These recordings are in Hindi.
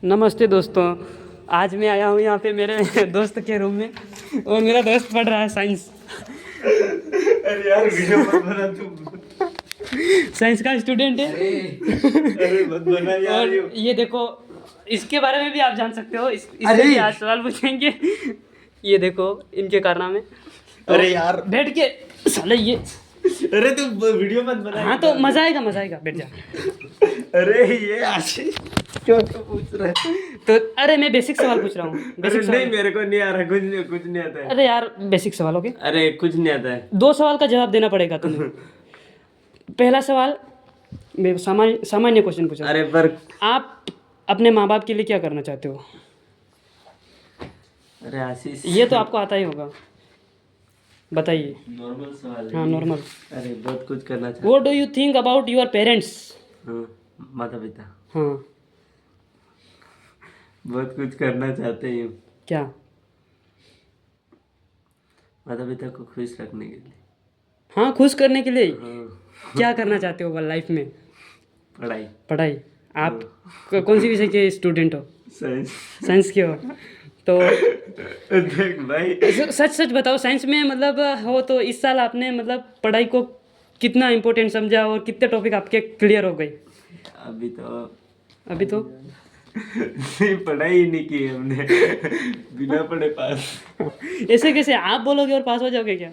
नमस्ते दोस्तों। आज मैं आया हूँ यहाँ पे मेरे दोस्त के रूम में और मेरा दोस्त पढ़ रहा है साइंस। अरे यार वीडियो मत बना तुम। साइंस का स्टूडेंट है। अरे मत बना यार। और ये देखो, इसके बारे में भी आप जान सकते हो। इससे भी आज सवाल पूछेंगे। ये देखो इनके कारनामे। तो अरे यार बैठ के साले ये। अरे तू वीडियो मत बना। हाँ तो मजा आएगा, बैठ जा। अरे ये आशीष क्यों तो पूछ रहा है? तो अरे मैं बेसिक सवाल पूछ रहा हूँ। अरे बेसिक नहीं सवाल। मेरे को नहीं आ रहा, कुछ नहीं आता है। अरे यार बेसिक सवाल हो गए। अरे कुछ नहीं आता है। 2 सवाल का जवाब देना पड़ेगा तुम्हें। पहला सवाल मैं सामान्य क्वेश्चन पूछा। अरे पर आप अपने माँ बाप के लिए क्या करना चाहते हो? अरे आशीष ये तो आपको आता ही होगा, बताइए। नॉर्मल सवाल है। हाँ नॉर्मल। अरे बहुत कुछ करना चाहता what do you think about your parents? हूँ। माता पिता हाँ बहुत कुछ करना चाहते हैं। क्या? माता पिता को खुश रखने के लिए। हाँ खुश करने के लिए। हाँ, क्या करना चाहते हो लाइफ में? पढ़ाई। पढ़ाई। आप कौन सी विषय के स्टूडेंट हो? साइंस। साइंस के हो तो देख भाई सच सच बताओ, साइंस में मतलब हो तो इस साल आपने मतलब पढ़ाई को कितना इम्पोर्टेंट समझा और कितने टॉपिक आपके क्लियर हो गए? अभी तो नहीं, पढ़ाई ही नहीं की हमने। बिना पढ़े पास ऐसे कैसे आप बोलोगे और पास हो जाओगे क्या?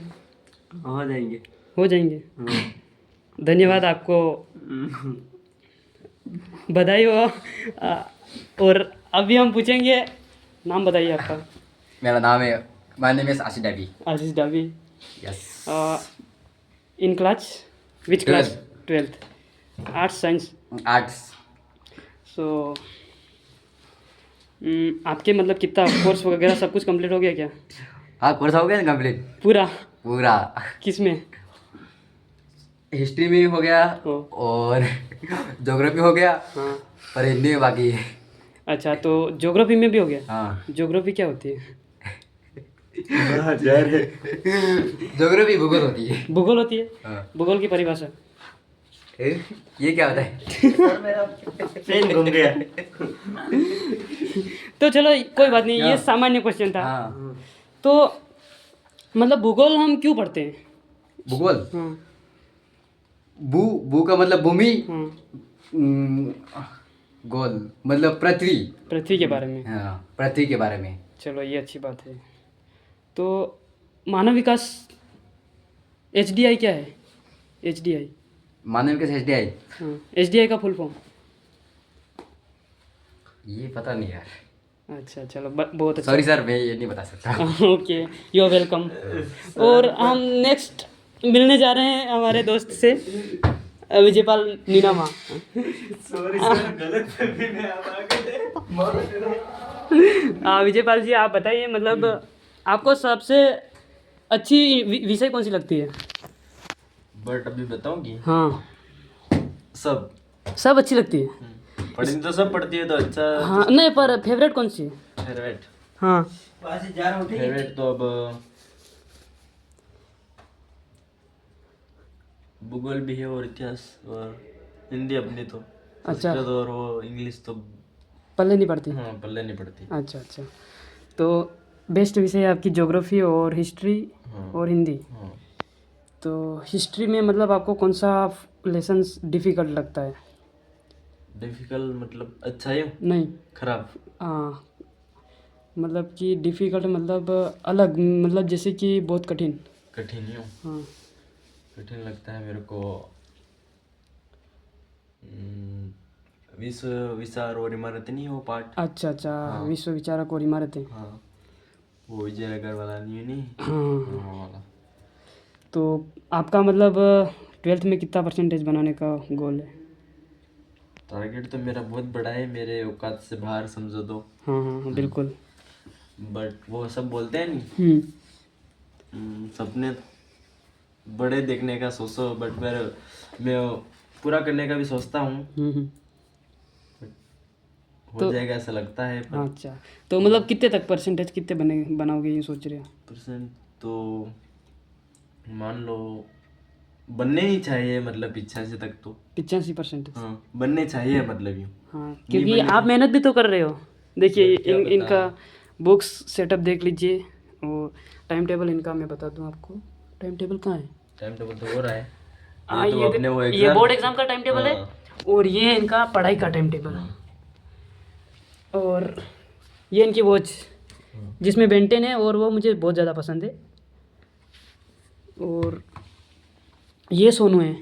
हो जाएंगे। हो जाएंगे। हाँ। धन्यवाद आपको, बधाई हो। और अभी हम पूछेंगे, नाम बताइए आपका। मेरा नाम है my name is Ashish Dabi. Ashish Dabi. Yes. In class which class? 12th। Arts science? Arts. So आपके मतलब कितना कोर्स वगैरह सब कुछ कंप्लीट हो गया क्या? हाँ कोर्स हो गया ना कंप्लीट पूरा? पूरा। किस में? हिस्ट्री में हो गया हो। और ज्योग्राफी हो गया हाँ। और हिंदी में बाकी है। अच्छा तो ज्योग्राफी में भी हो गया? हाँ ज्योग्राफी क्या होती है? ज्योग्राफी भूगोल होती है। भूगोल होती है? हाँ। भूगोल की परिभाषा? ये क्या होता है? पेन घूम गया। तो चलो कोई बात नहीं, ये हाँ। सामान्य क्वेश्चन था। हाँ तो मतलब भूगोल हम क्यों पढ़ते हैं? भूगोल। हाँ। भू का मतलब भूमि। हाँ। गोल मतलब पृथ्वी। पृथ्वी के बारे में। हाँ पृथ्वी के बारे में। चलो ये अच्छी बात है। तो मानव विकास HDI क्या है? HDI? मानव विकास एसडीआई। हाँ HDI का फुल फॉर्म? ये पता नहीं यार। अच्छा चलो बहुत अच्छा। सॉरी सर मैं ये नहीं बता सकता। Okay you are welcome. और हम नेक्स्ट मिलने जा रहे हैं हमारे दोस्त से, विजयपाल नीनामा। सॉरी सर, गलत फहमी में आप आ गए। विजयपाल जी आप बताइए, मतलब आपको सबसे अच्छी विषय कौन सी लगती है? बट अभी बताऊंगी। हाँ सब सब अच्छी लगती है। पढ़ी तो सब पढ़ती है तो अच्छा। हाँ नहीं, पर फेवरेट कौन सी? फेवरेट हाँ फेवरेट तो अब भूगोल भी है और इतिहास और हिंदी अपनी तो। अच्छा। संस्कृत और वो इंग्लिश तो पल्ले नहीं पड़ती? हाँ पल्ले नहीं पड़ती। अच्छा अच्छा। तो बेस्ट विषय आपकी ज्योग्राफी और हिस्ट्री हाँ। और हिंदी। हाँ तो हिस्ट्री में मतलब आपको कौन सा लेसन्स डिफ़िकल्ट लगता है? डिफिकल्ट मतलब अच्छा है नहीं, खराब। हाँ मतलब कि डिफ़िकल्ट मतलब अलग, मतलब जैसे कि बहुत कठिन। कठिन ही हो। हाँ कठिन लगता है मेरे को विश्व विचार और इमारत नहीं हो पार्ट। अच्छा अच्छा। हाँ। विश्व विचारक और इमारतें। हाँ वो विजयनगर वाला नहीं हाँ। हाँ वाला। तो आपका मतलब 12th में कितना परसेंटेज बनाने का गोल है? टारगेट तो मेरा बहुत बड़ा है, मेरे औकात से बाहर समझो तो। हाँ हाँ हाँ बिल्कुल। बट वो सब बोलते हैं नहीं, सपने बड़े देखने का सोचो, बट मैं पूरा करने का भी सोचता हूँ। हो तो जाएगा ऐसा लगता है। पर अच्छा तो मतलब कितने तक परसेंटेज कितने बनाओगे ये सोच रहे हो? परसेंट तो मान लो बनने ही चाहिए, मतलब 85 तक तो। 85%। हाँ बनने चाहिए मतलब यूँ। हाँ क्योंकि आप मेहनत भी तो कर रहे हो। देखिए इनका बुक्स सेटअप देख लीजिए, और टाइम टेबल इनका मैं बता दूं आपको। टाइम टेबल कहाँ है? टाइम टेबल तो हो रहा है। हाँ ये तो अपने वो ये बोर्ड एग्जाम का टाइम टेबल है, हाँ। और ये इनका पढ़ाई का टाइम टेबल, और ये इनकी वॉच जिसमें बेंटेन है, और वो मुझे बहुत ज़्यादा पसंद है। और ये सोनू है,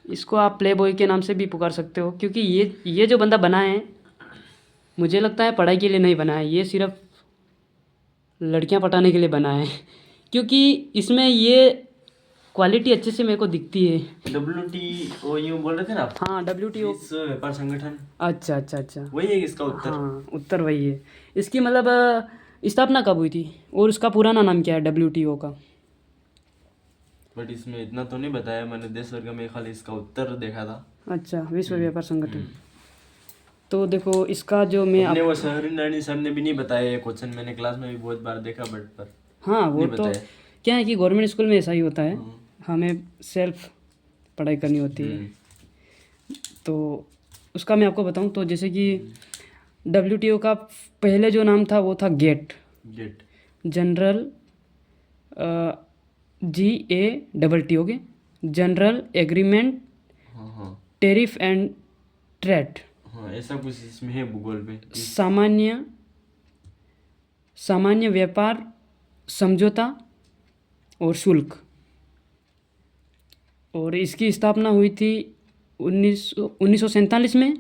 इसको आप प्ले बॉय के नाम से भी पुकार सकते हो, क्योंकि ये जो बंदा बना है, मुझे लगता है पढ़ाई के लिए नहीं बना है, ये सिर्फ लड़कियां पटाने के लिए बना है। क्योंकि इसमें ये क्वालिटी अच्छे से मेरे को दिखती है। WTO यूँ बोल रहे थे ना आप? हाँ WTO। विश्व व्यापार संगठन, अच्छा अच्छा अच्छा। वही है इसका उत्तर। हाँ उत्तर वही है। इसकी मतलब स्थापना कब हुई थी, और उसका पुराना नाम क्या है WTO का? बट इसमें इतना तो नहीं बताया मैंने, देश वर्ग में खाली इसका उत्तर देखा था। अच्छा, विश्व व्यापार संगठन। तो देखो इसका जो मैं अपने वो शहरी नारायण सर ने भी नहीं बताया ये क्वेश्चन, मैंने क्लास में भी बहुत बार देखा बट पर हाँ वो नहीं तो बताया। क्या है कि गवर्नमेंट स्कूल में ऐसा ही होता है, हमें सेल्फ पढ़ाई करनी होती है। तो उसका मैं आपको बताऊं तो जैसे कि WTO का पहले जो नाम था वो था GATT, GATT. General GATT, okay, general agreement हाँ हाँ टेरिफ एंड ट्रेड, हाँ ऐसा कुछ इसमें है भूगोल पे। सामान्य व्यापार समझौता और शुल्क। और इसकी स्थापना हुई थी 1947 में,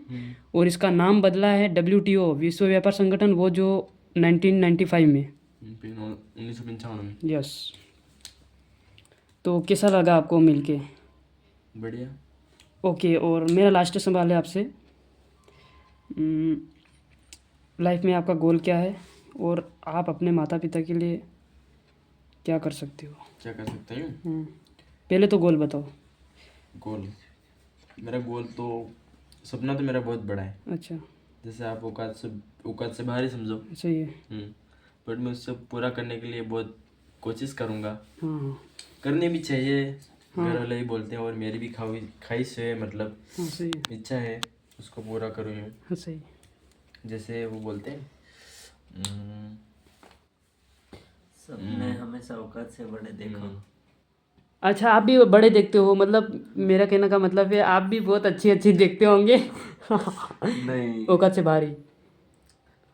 और इसका नाम बदला है WTO, विश्व व्यापार संगठन, वो जो 1995 में। 1995 में। यस। तो कैसा लगा आपको मिलके? बढ़िया। ओके, और मेरा लास्ट सवाल है आपसे, लाइफ में आपका गोल क्या है, और आप अपने माता पिता के लिए क्या कर सकते हो? क्या कर सकता हूँ? पहले तो गोल बताओ। गोल, मेरा गोल तो, सपना तो मेरा बहुत बड़ा है। अच्छा। जैसे आप औकात से बाहर ही समझो। सही है। बट मैं उससे पूरा करने के लिए बहुत कोशिश करूँगा। हाँ हाँ करनी भी चाहिए, घर वाले ही बोलते हैं, और मेरी भी ख्वाहिश है, मतलब हाँ सही है। इच्छा है उसको पूरा करूँ यूँ। हाँ सही। जैसे वो बोलते हैं सबने हमेशा औकात से बड़े देखो। अच्छा, आप भी बड़े देखते हो, मतलब मेरा कहने का मतलब है आप भी बहुत अच्छी अच्छी देखते होंगे। नहीं। औकात से बाहर ही।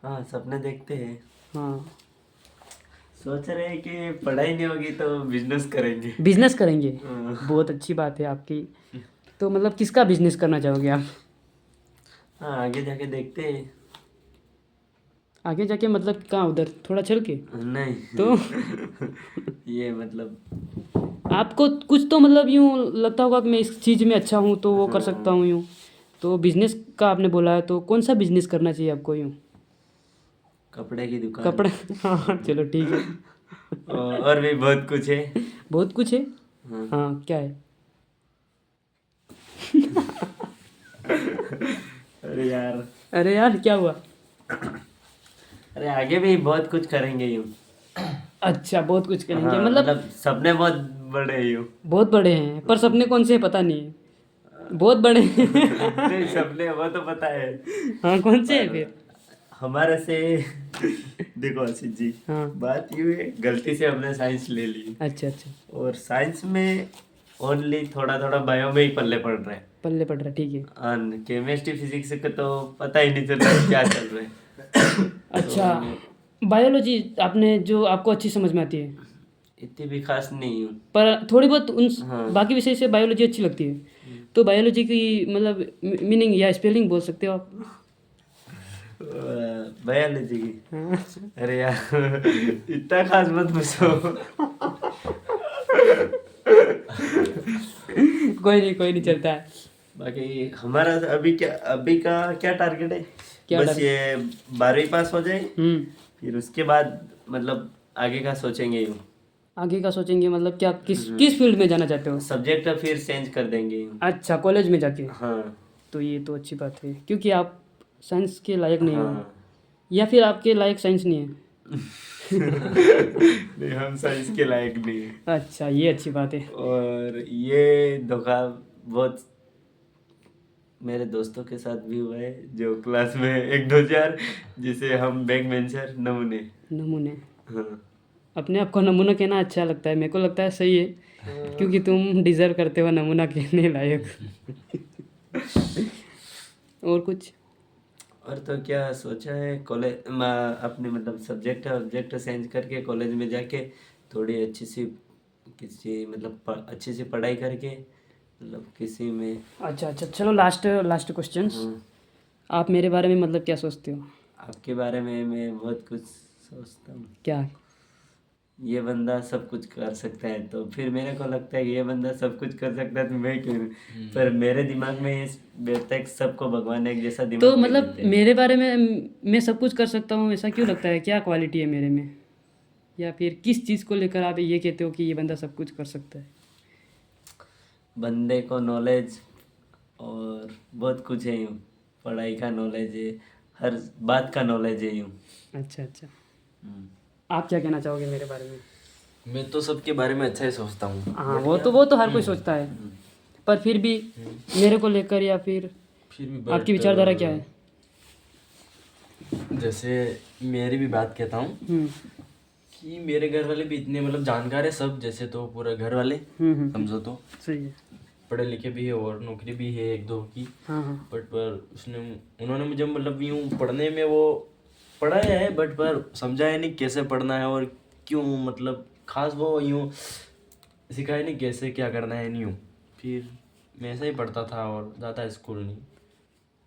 हाँ सपने देखते हैं, हाँ। सोच रहे हैं कि पढ़ाई नहीं होगी तो बिजनेस करेंगे। बिजनेस करेंगे, बहुत अच्छी बात है आपकी। तो मतलब किसका बिजनेस करना चाहोगे आप? हाँ आगे जाके देखते हैं। आगे जाके मतलब कहाँ, उधर थोड़ा चल के? नहीं तो ये मतलब आपको कुछ तो मतलब यूँ लगता होगा कि मैं इस चीज़ में अच्छा हूँ तो वो कर सकता हूँ यूँ। तो बिजनेस का आपने बोला है, तो कौन सा बिजनेस करना चाहिए आपको यूँ? कपड़े की दुकान। कपड़े। हाँ चलो ठीक है। और भी बहुत कुछ है। बहुत कुछ है। हाँ क्या है? अरे यार, अरे यार क्या हुआ? अरे आगे भी बहुत कुछ करेंगे यूँ। अच्छा, बहुत कुछ करेंगे, हाँ, मतलब सपने बहुत बड़े हैं यूँ। बहुत बड़े हैं, पर सपने कौन से हैं पता नहीं है। बहुत बड़े हैं। नहीं सपने वो तो पता है। हाँ कौन से हैं फिर? हमारे से देखो आशीष जी, हाँ। बात ये है, गलती से हमने साइंस ले ली, अच्छा अच्छा, और साइंस में ओनली थोड़ा थोड़ा बायो में ही पल्ले पड़ रहे हैं। पल्ले पड़ रहा, ठीक है। केमिस्ट्री फिजिक्स का तो पता ही नहीं चल रहा है क्या चल रहा है। अच्छा, बायोलॉजी आपने जो आपको अच्छी समझ में आती है, इतनी भी खास नहीं हूँ। पर थोड़ी बहुत उन हाँ। बाकी विषय से बायोलॉजी अच्छी लगती है। तो बायोलॉजी की मतलब मीनिंग या स्पेलिंग बोल सकते हो आप? बायोलॉजी की? हाँ। अरे यार इतना खास मत पूछो। कोई नहीं चलता है। बाकी हमारा अभी का क्या टारगेट है? क्या बस ये 12वीं पास हो जाए, हम्म। फिर उसके बाद मतलब आगे का सोचेंगे यूँ। आगे का सोचेंगे मतलब क्या, किस फील्ड में जाना चाहते हो? सब्जेक्ट फिर चेंज कर देंगे यूँ। अच्छा, कॉलेज में जाके? हाँ तो ये तो अच्छी बात है, क्योंकि आप साइंस के लायक नहीं हो, हाँ। या फिर आपके लायक साइंस नहीं है। नहीं, हम साइंस के लायक नहीं है। अच्छा, ये अच्छी बात है। और ये धोखा बहुत मेरे दोस्तों के साथ भी हुआ है, जो क्लास में एक दो चार, जिसे हम बैक बेंचर नमूने। नमूने, हाँ। अपने आप को नमूना कहना अच्छा लगता है, मेरे को लगता है सही है, क्योंकि तुम डिजर्व करते हो नमूना कहने लायक। और कुछ? और तो क्या सोचा है, कॉलेज अपने मतलब सब्जेक्ट चेंज करके कॉलेज में जाके थोड़ी अच्छी सी किसी मतलब अच्छी सी पढ़ाई करके मतलब किसी में। अच्छा अच्छा, चलो लास्ट क्वेश्चंस। हाँ, आप मेरे बारे में मतलब क्या सोचते हो? आपके बारे में मैं बहुत कुछ सोचता हूँ। क्या? ये बंदा सब कुछ कर सकता है, तो फिर मेरे को लगता है कि ये बंदा सब कुछ कर सकता है तो मैं क्यों नहीं? पर मेरे दिमाग में इस बेहतर है कि सबको भगवान एक जैसा तो दिमाग नहीं मतलब देते हैं। मेरे बारे में मैं सब कुछ कर सकता हूँ, ऐसा क्यों लगता है? क्या क्वालिटी है मेरे में, या फिर किस चीज़ को लेकर आप ये कहते हो कि ये बंदा सब कुछ कर सकता है? बंदे को नॉलेज और बहुत कुछ है यूँ, पढ़ाई का नॉलेज है, हर बात का नॉलेज है यूँ। अच्छा अच्छा, आप क्या कहना चाहोगे मेरे बारे में? मैं तो सबके बारे में अच्छा ही सोचता हूँ। हाँ, वो तो हर कोई सोचता है, पर फिर भी मेरे को लेकर या फिर फिर भी आपकी विचारधारा क्या है? जैसे मेरी भी बात कहता हूँ कि मेरे घर वाले भी इतने मतलब जानकार है सब, जैसे तो पूरा घर वाले समझो तो सही है। पढ़े लिखे भी है और नौकरी भी है एक दो की। हाँ हाँ, बट पर उन्होंने मुझे मतलब यूँ पढ़ने में वो पढ़ाया है, बट पर समझाया नहीं कैसे पढ़ना है और क्यों, मतलब खास वो यूँ सिखाया नहीं कैसे क्या करना है नहीं यूँ। फिर मैं ऐसा ही पढ़ता था और जाता स्कूल नहीं,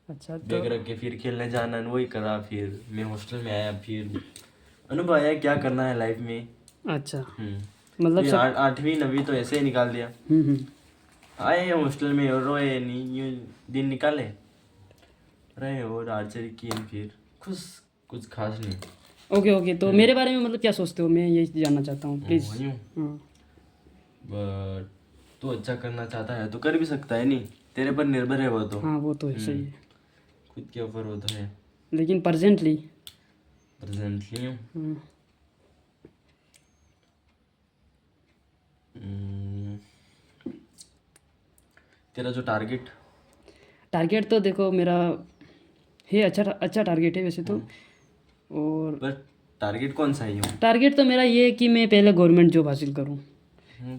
अच्छा। तो बैग रख के फिर खेलने जाना वही करा। फिर मैं हॉस्टल में आया, फिर अनुभव आया क्या करना है लाइफ में। अच्छा, मतलब फिर सब। 8वीं 9वीं तो ऐसे ही निकाल दिया। आए हॉस्टल में और रोए नहीं, यूँ दिन निकाले रहे और आर्चरी किए, फिर कुछ खास नहीं। ओके ओके, तो मेरे बारे में मतलब क्या सोचते हो, मैं यही जानना चाहता हूँ प्लीज़। यूँ हाँ बट तू अच्छा करना चाहता है तो कर भी सकता है, नहीं तेरे पर निर्भर है वो तो। हाँ, वो तो है, सही है, खुद के ऊपर वो तो है। लेकिन प्रेजेंटली प्रेजेंटली तेरा जो टारगेट तो देखो मेरा है, अच्छा टारगेट है वैसे तो। और पर टारगेट कौन सा है यूँ? टारगेट तो मेरा ये है कि मैं पहले गवर्नमेंट जॉब हासिल करूँ,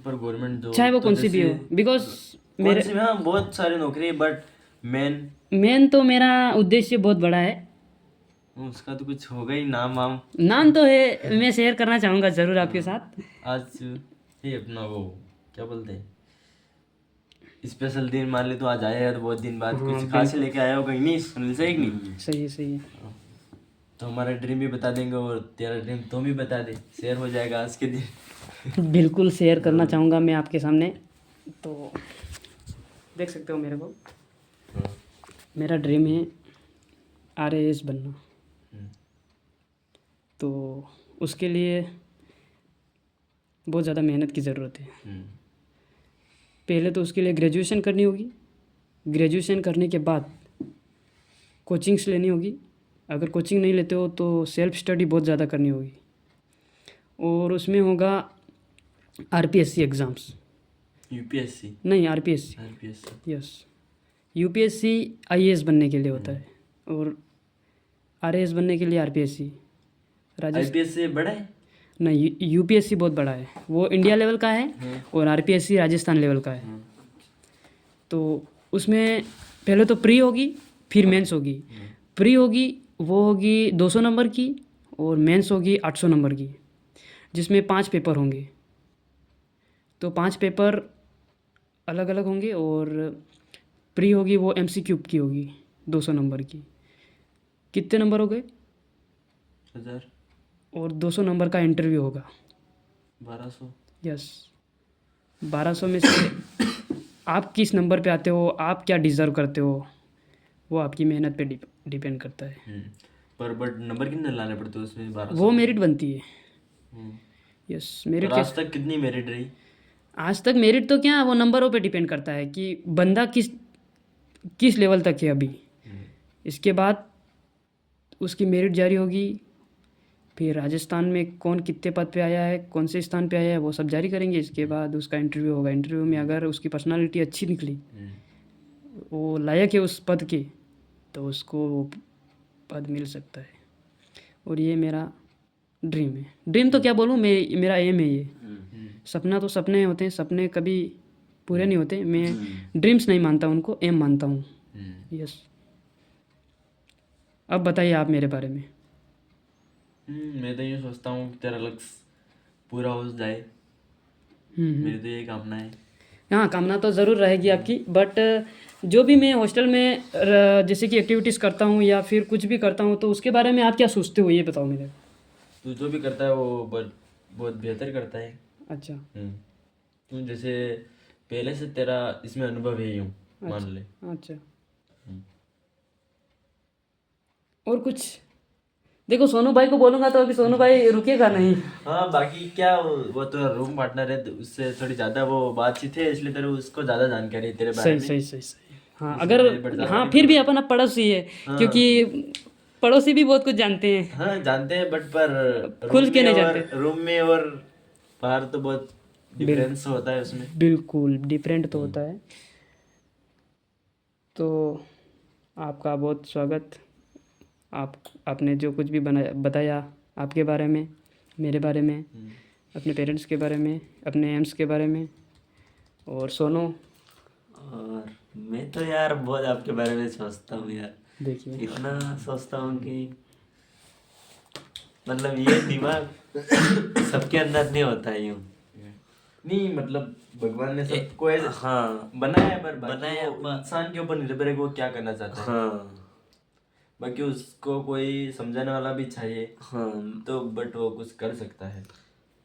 पर गवर्नमेंट जॉब चाहे वो तो कौन सी भी जैसे हो, बिकॉज कौन सी, हाँ बहुत सारी नौकरी है, बट मेन मेन तो मेरा उद्देश्य बहुत बड़ा है। उसका तो कुछ होगा ही, नाम वाम नाम तो है, मैं शेयर करना चाहूँगा ज़रूर आपके साथ। आज ये अपना वो क्या बोलते हैं, स्पेशल दिन मान ले तो आज आया है तो बहुत दिन बाद कुछ खास लेके आया हो कहीं, नहीं सुन से नहीं। सही है सही है। तो हमारा ड्रीम भी बता देंगे और तेरा ड्रीम तुम भी बता दे, शेयर हो जाएगा आज के दिन। बिल्कुल शेयर करना चाहूँगा मैं आपके सामने। तो देख सकते हो मेरे को, मेरा ड्रीम है RAS बनना। तो उसके लिए बहुत ज़्यादा मेहनत की ज़रूरत है। पहले तो उसके लिए ग्रेजुएशन करनी होगी, ग्रेजुएशन करने के बाद कोचिंग्स लेनी होगी, अगर कोचिंग नहीं लेते हो तो सेल्फ स्टडी बहुत ज़्यादा करनी होगी, और उसमें होगा RPSC एग्ज़ाम्स। UPSC नहीं, RPSC, यस। UPSC IAS बनने के लिए होता है, और RAS बनने के लिए RPSC। IPS से बड़ा है? नहीं, UPSC बहुत बड़ा है, वो इंडिया लेवल का है, और RPSC राजस्थान लेवल का है। तो उसमें पहले तो प्री होगी, फिर मेंस होगी। प्री होगी वो होगी 200 नंबर की, और मेंस होगी 800 नंबर की, जिसमें 5 पेपर होंगे। तो 5 पेपर अलग अलग होंगे, और प्री होगी वो MCQ की होगी 200 नंबर की। कितने नंबर हो गए? 1000 और 200 नंबर का इंटरव्यू होगा। 1200। यस, 1200 में से आप किस नंबर पे आते हो, आप क्या डिज़र्व करते हो, वो आपकी मेहनत पे डिपेंड करता है। पर बट नंबर कितने लाने पड़ते हैं उसमें? 1200। वो मेरिट बनती है। यस, पर मेरिट आज तक कितनी मेरिट रही? आज तक मेरिट तो क्या, वो नंबरों पे डिपेंड करता है कि बंदा किस लेवल तक है अभी। इसके बाद उसकी मेरिट जारी होगी, फिर राजस्थान में कौन कितने पद पे आया है, कौन से स्थान पे आया है, वो सब जारी करेंगे। इसके बाद उसका इंटरव्यू होगा। इंटरव्यू में अगर उसकी पर्सनालिटी अच्छी निकली, वो लायक है उस पद के, तो उसको वो पद मिल सकता है। और ये मेरा ड्रीम है। ड्रीम तो क्या बोलूँ मैं, मेरा एम है ये। सपना तो सपने होते हैं, सपने कभी पूरे नहीं होते। मैं ड्रीम्स नहीं मानता उनको, एम मानता हूँ। यस। अब बताइए आप मेरे बारे में। मैं तो ये सोचता हूँ कि तेरा लक्ष्य पूरा हो जाए। मेरी तो यही कामना है। हाँ, कामना तो ज़रूर रहेगी आपकी, बट जो भी मैं हॉस्टल में जैसे कि एक्टिविटीज़ करता हूँ या फिर कुछ भी करता हूँ, तो उसके बारे में आप क्या सोचते हो, ये बताओ मुझे। तू जो भी करता है वो बहुत बेहतर करता है। अच्छा। तू जैसे पहले से तेरा इसमें अनुभव है यूँ मान ले। अच्छा। और कुछ देखो, सोनू भाई को बोलूँगा तो अभी सोनू भाई रुकेगा नहीं। हाँ, बाकी क्या वो तो रूम पार्टनर है, तो उससे थोड़ी ज़्यादा वो बातचीत है, इसलिए तेरे उसको ज़्यादा जानकारी है तेरे बारे सही में। सही सही सही। हाँ, इसलिए अगर मेरे पर ज़्यादा हाँ नहीं फिर भी बोलूँगा। अपन अब पड़ोसी है, क्योंकि पड़ोसी भी बहुत कुछ जानते हैं। हाँ जानते हैं, बट पर खुल के नहीं जानते। रूम में और बाहर तो बहुत डिफरेंस होता है उसमें। बिल्कुल डिफरेंट तो होता है। तो आपका बहुत स्वागत। आपने जो कुछ भी बताया आपके बारे में, मेरे बारे में, अपने पेरेंट्स के बारे में, अपने एम्स के बारे में। और सोनू, और मैं तो यार बहुत आपके बारे में सोचता हूँ यार, देखिए इतना सोचता हूँ कि मतलब ये दिमाग सबके अंदर नहीं होता है यूँ। नहीं मतलब भगवान ने सबको ऐसे हाँ बनाया है, पर बनाया वो इंसान के ऊपर निर्भर है कि वो क्या करना चाहता है। हाँ बाकी उसको कोई समझाने वाला भी चाहिए, हाँ। तो बट वो कुछ कर सकता है।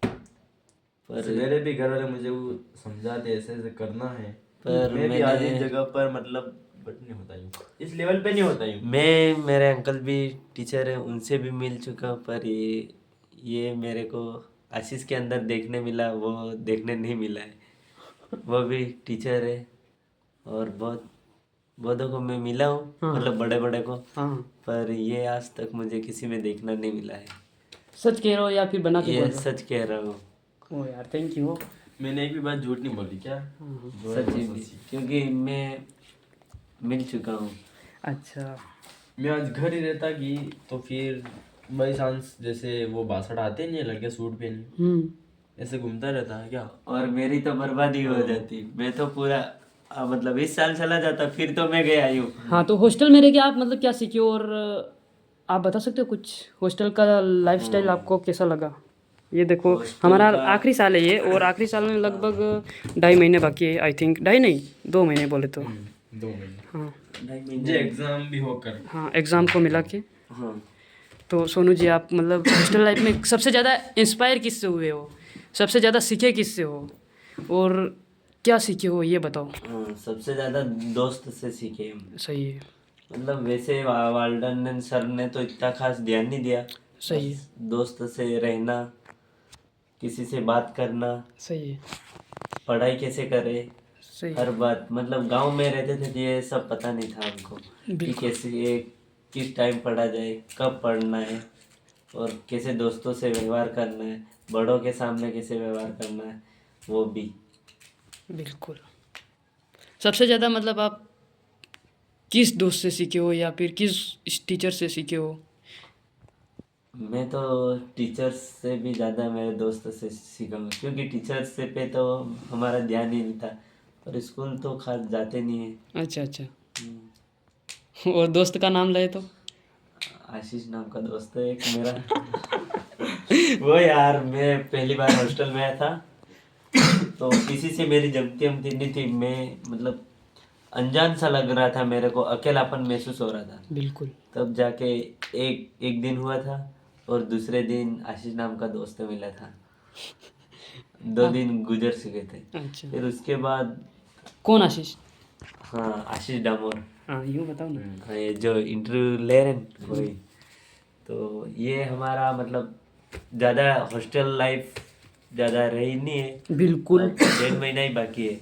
पर मेरे भी घर वाले मुझे वो समझाते ऐसे ऐसे करना है, पर मैं भी आज इस मैंने जगह पर मतलब बट नहीं होता यूँ, इस लेवल पे नहीं होता यूँ। मैं मेरे अंकल भी टीचर है, उनसे भी मिल चुका, पर ये मेरे को आशीष के अंदर देखने मिला, वो देखने नहीं मिला है। वो भी टीचर है और बहुत बहुतों को मैं मिला हूँ, मतलब बड़े बड़े को, हाँ, पर ये आज तक मुझे किसी में देखना नहीं मिला है। सच कह रहे हो या फिर बना के बोल ये रहे सच कह रहा हूँ, हो? ओ यार, थैंक यू। मैंने एक भी बात झूठ नहीं बोली क्या? सच ही, क्योंकि मैं मिल चुका हूँ। अच्छा। मैं आज घर ही रहता कि तो फिर बाई चांस जैसे वो बासड़ आते नहीं है लड़के सूट पहने, ऐसे घूमता रहता है क्या? और मेरी तो बर्बादी हो जाती, मैं तो पूरा मतलब इस साल चला जाता, फिर तो मैं गया यूँ। हाँ, तो हॉस्टल में रह के आप मतलब क्या सीखे, और आप बता सकते हो कुछ हॉस्टल का लाइफस्टाइल आपको कैसा लगा? ये देखो, हमारा आखिरी साल है ये, और आखिरी साल में लगभग 2.5 महीने बाकी है। आई थिंक 2.5 नहीं, 2 महीने बोले तो। 2 महीने हाँ जे एग्जाम भी होकर। हाँ, एग्ज़ाम को मिला के। हाँ तो सोनू जी, आप मतलब हॉस्टल लाइफ में सबसे ज़्यादा इंस्पायर किससे हुए हो, सबसे ज़्यादा सीखे किससे हो, और क्या सीखे हो, ये बताओ। हाँ, सबसे ज़्यादा दोस्त से सीखे हम। सही है। मतलब वैसे वाल्डन सर ने तो इतना खास ध्यान नहीं दिया, सही है। बस दोस्त से रहना, किसी से बात करना, सही है। पढ़ाई कैसे करे, सही हर बात। मतलब गांव में रहते थे तो ये सब पता नहीं था हमको कि कैसे किस टाइम पढ़ा जाए, कब पढ़ना है, और कैसे दोस्तों से व्यवहार करना है, बड़ों के सामने कैसे व्यवहार करना है, वो भी। बिल्कुल। सबसे ज़्यादा मतलब आप किस दोस्त से सीखे हो या फिर किस टीचर से सीखे हो? मैं तो टीचर्स से भी ज़्यादा मेरे दोस्त से सीखा हूँ, क्योंकि टीचर्स से पे तो हमारा ध्यान ही नहीं था, और स्कूल तो खास जाते नहीं है। अच्छा अच्छा। और दोस्त का नाम ले तो? आशीष नाम का दोस्त है एक मेरा। वो यार, मैं पहली बार हॉस्टल में आया था तो किसी से मेरी जमती नहीं थी, मैं मतलब अनजान सा लग रहा था मेरे को, अकेलापन महसूस हो रहा था। बिल्कुल। तब जाके एक दिन हुआ था, और दूसरे दिन आशीष नाम का दोस्त मिला था। 2 दिन गुजर चुके थे। अच्छा, फिर उसके बाद कौन आशीष? हाँ, आशीष डामोर। हाँ, यूँ बताओ ना। हाँ, ये जो इंटरव्यू ले रहे हैं वही। तो ये हमारा मतलब ज़्यादा हॉस्टल लाइफ ज़्यादा रही नहीं है, बिल्कुल। 1.5 महीना ही बाकी है,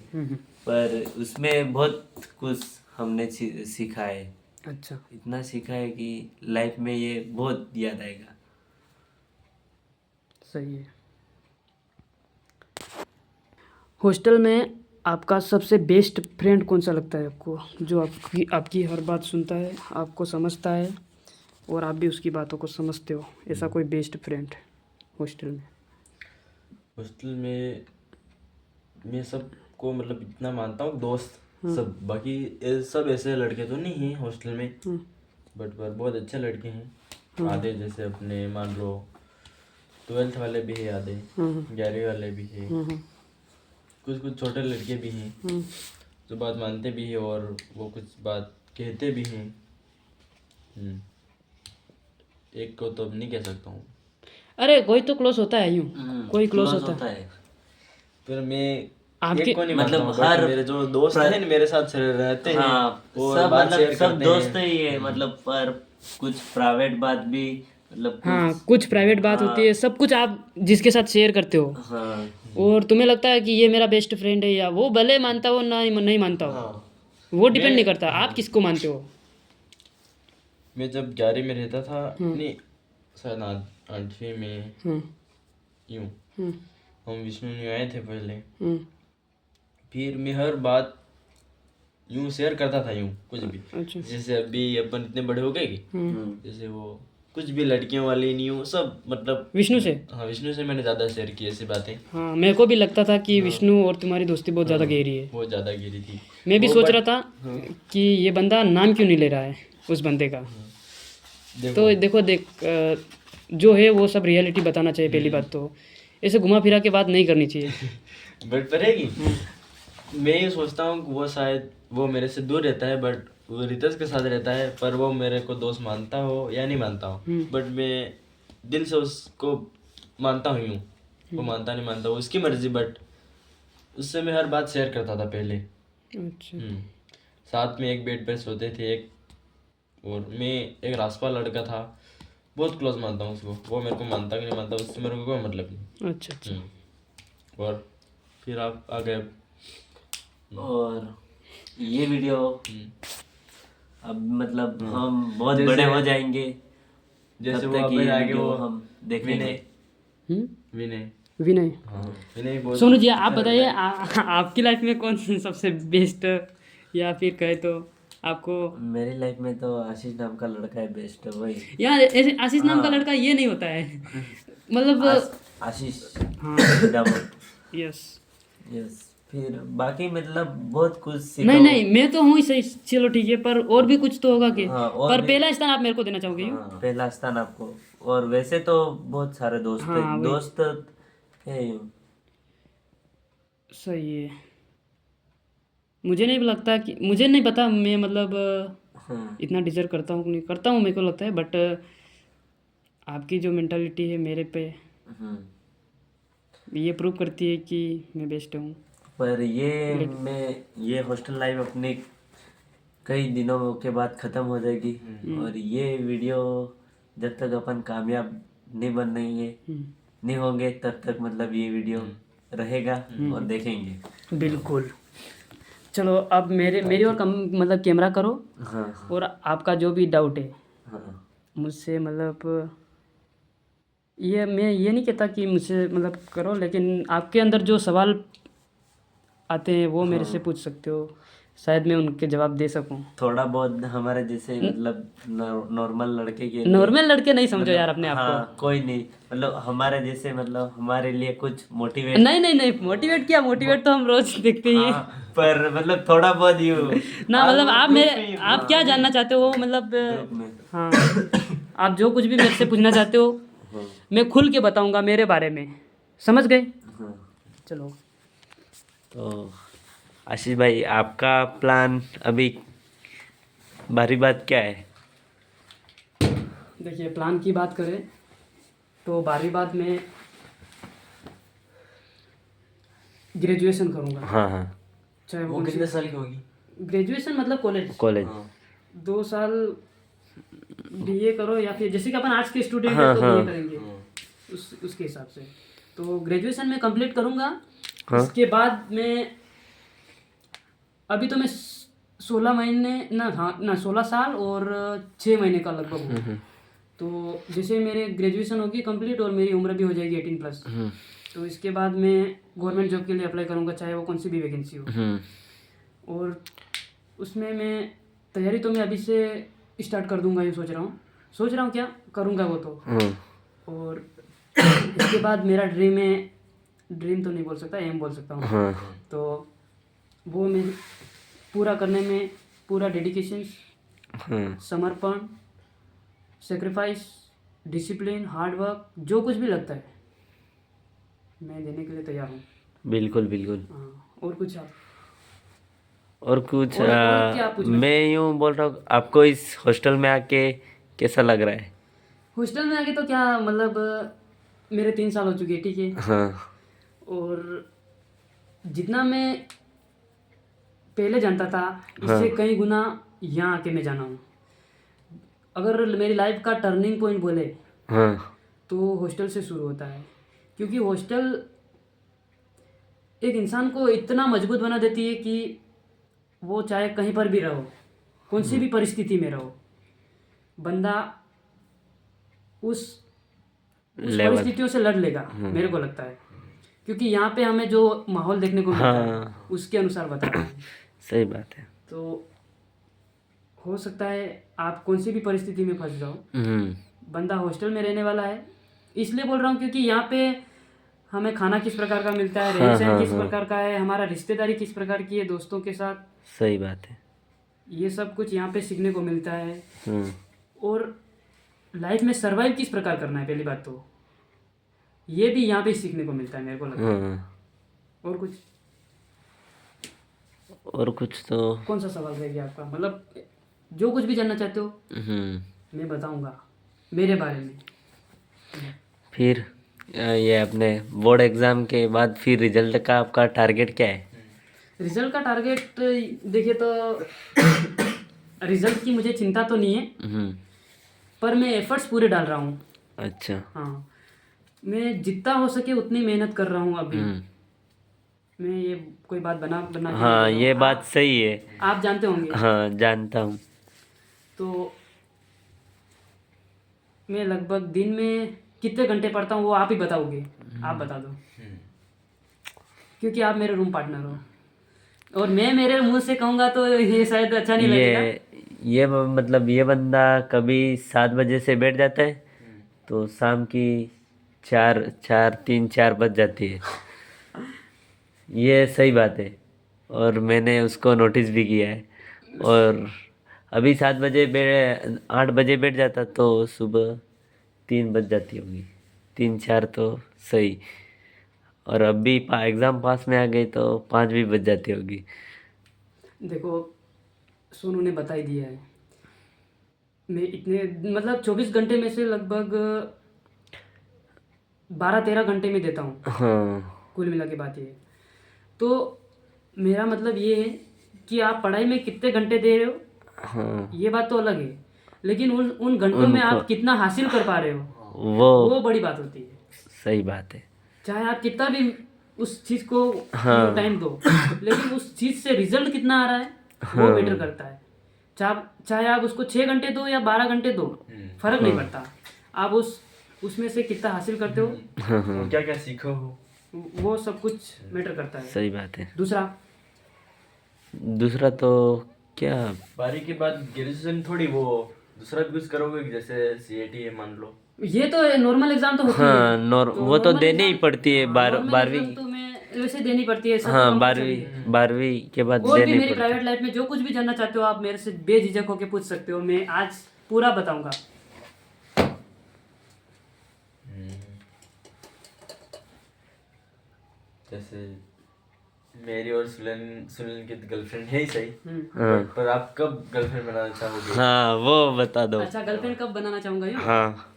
पर उसमें बहुत कुछ हमने सीखा है। अच्छा। इतना सीखा है कि लाइफ में ये बहुत याद आएगा। सही है। हॉस्टल में आपका सबसे बेस्ट फ्रेंड कौन सा लगता है आपको, जो आपकी हर बात सुनता है, आपको समझता है और आप भी उसकी बातों को समझते हो, ऐसा कोई बेस्ट फ्रेंड हॉस्टल में? हॉस्टल में मैं सबको मतलब इतना मानता हूँ दोस्त सब, बाकी सब ऐसे लड़के तो नहीं हैं हॉस्टल में, बट पर बहुत अच्छे लड़के हैं। आधे जैसे अपने मान लो 12th वाले भी है, आधे 11वीं वाले भी है, कुछ कुछ छोटे लड़के भी हैं जो बात मानते भी हैं और वो कुछ बात कहते भी हैं। एक को तो अब नहीं कह सकता हूँ, अरे कोई तो क्लोज होता है, यूँ कोई क्लोज close होता है। है। पर मैं आपके एक को नहीं मतलब मानता हूँ, हर बट मेरे जो दोस्त हैं ना, मेरे साथ रहते हैं हाँ, और सब बात मतलब शेयर सब करते दोस्त हैं। ही है, मतलब पर कुछ प्राइवेट बात भी, मतलब हाँ, कुछ कुछ प्राइवेट बात होती है, सब कुछ आप जिसके साथ शेयर करते हो हाँ और तुम्हें लगता है कि ये मेरा बेस्ट फ्रेंड है, या वो भले मानता हो ना नहीं मानता हो, वो डिपेंड नहीं करता आप किसको मानते हो। मैं जब 11वीं में रहता था, नहीं शायद 8वीं में, हम्म यूँ हम्म हम विष्णु न्यू आए थे पहले, हम्म, फिर मैं हर बात यूँ शेयर करता था, यूँ कुछ भी। अच्छा। जैसे अभी अपन इतने बड़े हो गए कि जैसे वो कुछ भी लड़कियों वाली न्यू सब, मतलब विष्णु से? हाँ, विष्णु से मैंने ज़्यादा शेयर की ऐसी बातें। हाँ, मेरे को भी लगता था कि विष्णु और तुम्हारी दोस्ती बहुत ज़्यादा गहरी है। बहुत ज़्यादा गिरी थी। मैं भी वो सोच but- रहा था कि ये बंदा नाम क्यों नहीं ले रहा है उस बंदे का। देखो तो देखो जो है वो सब रियलिटी बताना चाहिए पहली बात तो, ऐसे घुमा फिरा के बात नहीं करनी चाहिए। बट पर है कि मैं ये सोचता हूँ कि वो शायद वो मेरे से दूर रहता है, बट वो रितेश के साथ रहता है, पर वो मेरे को दोस्त मानता हो या नहीं मानता हो, बट मैं दिल से उसको मानता हूँ यूँ। वो मानता नहीं मानता वो उसकी मर्जी, बट उससे मैं हर बात शेयर करता था पहले। अच्छा। साथ में एक बेड पे सोते थे, एक और मैं एक रासपा लड़का था, बहुत क्लोज मानता हूँ उसको। वो मेरे को मानता कि नहीं मानता उससे मेरे को कोई मतलब नहीं। अच्छा अच्छा। और फिर आप आ गए। और ये वीडियो अब मतलब हम बहुत बड़े हो जाएंगे, जैसे तब वो तक अभी ये आगे वीडियो वो हम देखेंगे। विनय विनय, हाँ विनय बहुत सोनू जी आप बताइए आपकी लाइफ में कौन सबसे बेस्ट, या फिर कहे तो आपको मेरी लाइफ में तो आशीष नाम का लड़का है बेस्ट, वही यार, ऐसे आशीष नाम का लड़का ये नहीं होता है, मतलब आशीष हाँ, दामोद। यस। यस, फिर बाकी मतलब बहुत कुछ नहीं सीखा। नहीं, मैं तो हूँ ही सही, चलो ठीक है, पर और भी कुछ तो होगा कि हाँ, और पर भी- पहला स्थान आप मेरे को देना चाहोगे? हाँ, पहला स्थान आपको। और वैसे तो बहुत सारे हाँ, वही। दोस्त है यूं। सही है। मुझे नहीं लगता कि, मुझे नहीं पता मैं मतलब हाँ इतना डिजर्व करता हूँ कि नहीं करता हूँ, मेरे को लगता है, बट आपकी जो मेंटालिटी है मेरे पे, ये प्रूव करती है कि मैं बेस्ट हूँ। पर ये हॉस्टल लाइफ अपनी कई दिनों के बाद ख़त्म हो जाएगी, और ये वीडियो जब तक अपन कामयाब नहीं बन रही है नहीं होंगे, तब तक मतलब ये वीडियो रहेगा और देखेंगे। बिल्कुल। चलो अब मेरी और कम मतलब कैमरा करो, हाँ और आपका जो भी डाउट है हाँ मुझसे मतलब, ये मैं ये नहीं कहता कि मुझसे मतलब करो, लेकिन आपके अंदर जो सवाल आते हैं वो मेरे से पूछ सकते हो, शायद मैं उनके जवाब दे सकूं। थोड़ा बहुत हमारे जैसे मतलब नॉर्मल लड़के के लिए, नॉर्मल लड़के नहीं समझो मतलब यार अपने आप हाँ कोई नहीं, मतलब हमारे जैसे मतलब हमारे लिए कुछ को। मोटिवेट। नहीं नहीं नहीं, मोटिवेट किया, मोटिवेट तो हम रोज देखते ही हैं। हाँ, पर मतलब थोड़ा बहुत यूँ ना मतलब आप ग्रुप मेरे, में, आप क्या जानना चाहते हो मतलब ग्रुप में। हाँ, आप जो कुछ भी मेरे से पूछना चाहते हो मैं खुल के बताऊंगा मेरे बारे में, समझ गए? हाँ। चलो। तो आशीष भाई, आपका प्लान अभी बारी बात क्या है? देखिए, प्लान की बात करें तो 12वीं बाद में ग्रेजुएशन करूंगा। हाँ हाँ, चाहे वो कितने साल की होगी? ग्रेजुएशन मतलब कॉलेज, कॉलेज। 2 साल बीए करो, या फिर जैसे कि अपन आज के स्टूडेंट हैं तो बीए करेंगे उसके हिसाब से, तो ग्रेजुएशन में कंप्लीट करूंगा। इसके बाद में अभी तो मैं 16 महीने ना, हाँ ना, 16 साल और 6 महीने का लगभग हूँ। तो जैसे मेरे ग्रेजुएशन होगी कंप्लीट और मेरी उम्र भी हो जाएगी 18+, तो इसके बाद मैं गवर्नमेंट जॉब के लिए अप्लाई करूँगा, चाहे वो कौन सी भी वैकेंसी हो। और उसमें मैं तैयारी तो मैं अभी से स्टार्ट कर दूंगा, ये सोच रहा हूँ क्या करूँगा वो तो। और इसके बाद मेरा ड्रीम तो नहीं बोल सकता, एम बोल सकता हूँ, तो वो मैं पूरा करने में पूरा डेडिकेशन, समर्पण, सेक्रीफाइस, डिसिप्लिन, हार्ड वर्क, जो कुछ भी लगता है मैं देने के लिए तैयार हूँ। बिल्कुल बिल्कुल। हाँ, और कुछ आप? और कुछ और क्या पूछना? मैं यूँ बोल रहा हूँ, आपको इस हॉस्टल में आके कैसा लग रहा है? हॉस्टल में आके तो क्या मतलब, मेरे 3 साल हो चुके हैं, ठीक है। हाँ और जितना मैं पहले जानता था इससे कई गुना यहाँ आके मैं जाना हूँ। अगर मेरी लाइफ का टर्निंग पॉइंट बोले हाँ तो हॉस्टल से शुरू होता है, क्योंकि हॉस्टल एक इंसान को इतना मजबूत बना देती है कि वो चाहे कहीं पर भी रहो, कौन सी भी परिस्थिति में रहो, बंदा उस परिस्थितियों से लड़ लेगा, मेरे को लगता है। क्योंकि यहाँ पे हमें जो माहौल देखने को मिलता है उसके अनुसार बता रहा हूँ। सही बात है। तो हो सकता है आप कौन सी भी परिस्थिति में फंस जाओ, बंदा हॉस्टल में रहने वाला है। इसलिए बोल रहा हूँ क्योंकि यहाँ पे हमें खाना किस प्रकार का मिलता है, रहन सहन किस प्रकार का है, हमारा रिश्तेदारी किस प्रकार की है दोस्तों के साथ, सही बात है। ये सब कुछ यहाँ पे सीखने को मिलता है। और लाइफ में सरवाइव किस प्रकार करना है, पहली बात तो ये भी यहाँ पे सीखने को मिलता है, मेरे को लगता है। और कुछ तो कौन सा सवाल रह गया आपका? मतलब जो कुछ भी जानना चाहते हो मैं बताऊंगा मेरे बारे में। फिर ये अपने बोर्ड एग्जाम के बाद फिर रिजल्ट का आपका टारगेट क्या है? रिजल्ट का टारगेट देखिए तो रिजल्ट की मुझे चिंता तो नहीं है, पर मैं एफर्ट्स पूरे डाल रहा हूँ। अच्छा। हाँ, मैं जितना हो सके उतनी मेहनत कर रहा हूँ अभी। मैं ये कोई बात बना के नहीं हाँ बोल रहा ये हूँ। बात सही है। आप जानते होंगे। हाँ जानता हूँ। तो मैं लगभग दिन में कितने घंटे पढ़ता हूँ वो आप ही बताओगे, आप बता दो, क्योंकि आप मेरे रूम पार्टनर हो। और मैं मेरे मुंह से कहूँगा तो ये शायद अच्छा नहीं लगेगा। ये मतलब ये बंदा कभी 7 बजे से बैठ जाता है तो शाम की 3-4 बज जाती है। ये सही बात है और मैंने उसको नोटिस भी किया है। और अभी 8 बजे बैठ जाता तो सुबह 3 बज जाती होगी, 3-4 तो सही। और अभी एग्ज़ाम पास में आ गई तो 5 भी बज जाती होगी। देखो सोनू ने बता ही दिया है, मैं इतने मतलब 24 घंटे में से लगभग 12-13 घंटे में देता हूँ। हाँ कुल मिला के बात ये है। तो मेरा मतलब ये है कि आप पढ़ाई में कितने घंटे दे रहे हो, हाँ ये बात तो अलग है, लेकिन उन घंटों में आप कितना हासिल कर पा रहे हो वो बड़ी बात होती है। सही बात है। चाहे आप कितना भी उस चीज़ को टाइम दो, लेकिन उस चीज़ से रिजल्ट कितना आ रहा है वो मैटर करता है। चाहे आप उसको 6 घंटे दो या 12 घंटे दो, फर्क नहीं पड़ता। आप उसमें से कितना हासिल करते हो, क्या क्या सीखो हो, वो सब कुछ मैटर करता है। सही बात है। दूसरा तो क्या 12 के बाद ग्रेजुएशन थोड़ी वो दूसरा भी कुछ करोगे, जैसे सीएटी है मान लो, ये तो नॉर्मल एग्जाम तो होती है। वो तो देनी ही पड़ती है। 12वीं तो मैं वैसे देनी पड़ती है। हाँ 12वीं के बाद और भी देनी मेरी पड़ती है। प्राइवेट लाइफ में जो कुछ भी जानना चाहते हो आप मेरे से बेझिझक होके पूछ सकते हो, मैं आज पूरा बताऊंगा। जैसे मेरी और सुनील की गर्लफ्रेंड है ही सही, हाँ पर आप कब गर्लफ्रेंड बनाना चाहोगे? हाँ वो बता दो। अच्छा, गर्लफ्रेंड कब बनाना चाहूंगा? यूँ हाँ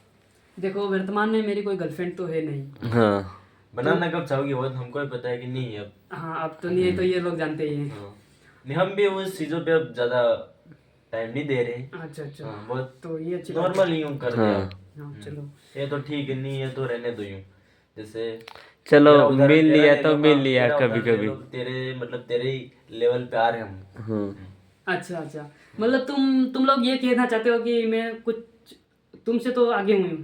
देखो वर्तमान में मेरी कोई गर्लफ्रेंड तो है नहीं। हाँ बनाना कब चाहोगे वो तो हमको ही पता है कि नहीं अब। हाँ अब तो नहीं है, तो ये लोग जानते ही हैं। हाँ। नहीं हम भी उस चीजों पे अब ज्यादा टाइम नहीं दे रहे। अच्छा अच्छा, हाँ, बहुत तो ये अच्छी बात है। नॉर्मल यूं कर दिया। हाँ चलो, ये तो ठीक है, नहीं है तो रहने दो यूं। जैसे चलो तेरा उदाहरण मिल तेरा लिया ले तो लो, मिल हाँ, लिया तेरा कभी उदाहरण ले कभी। लो, तेरे मतलब तेरे ही लेवल पे आ रहे हम। हाँ अच्छा अच्छा, मतलब तुम लोग ये कहना चाहते हो कि मैं कुछ तुमसे तो आगे हुई हूँ,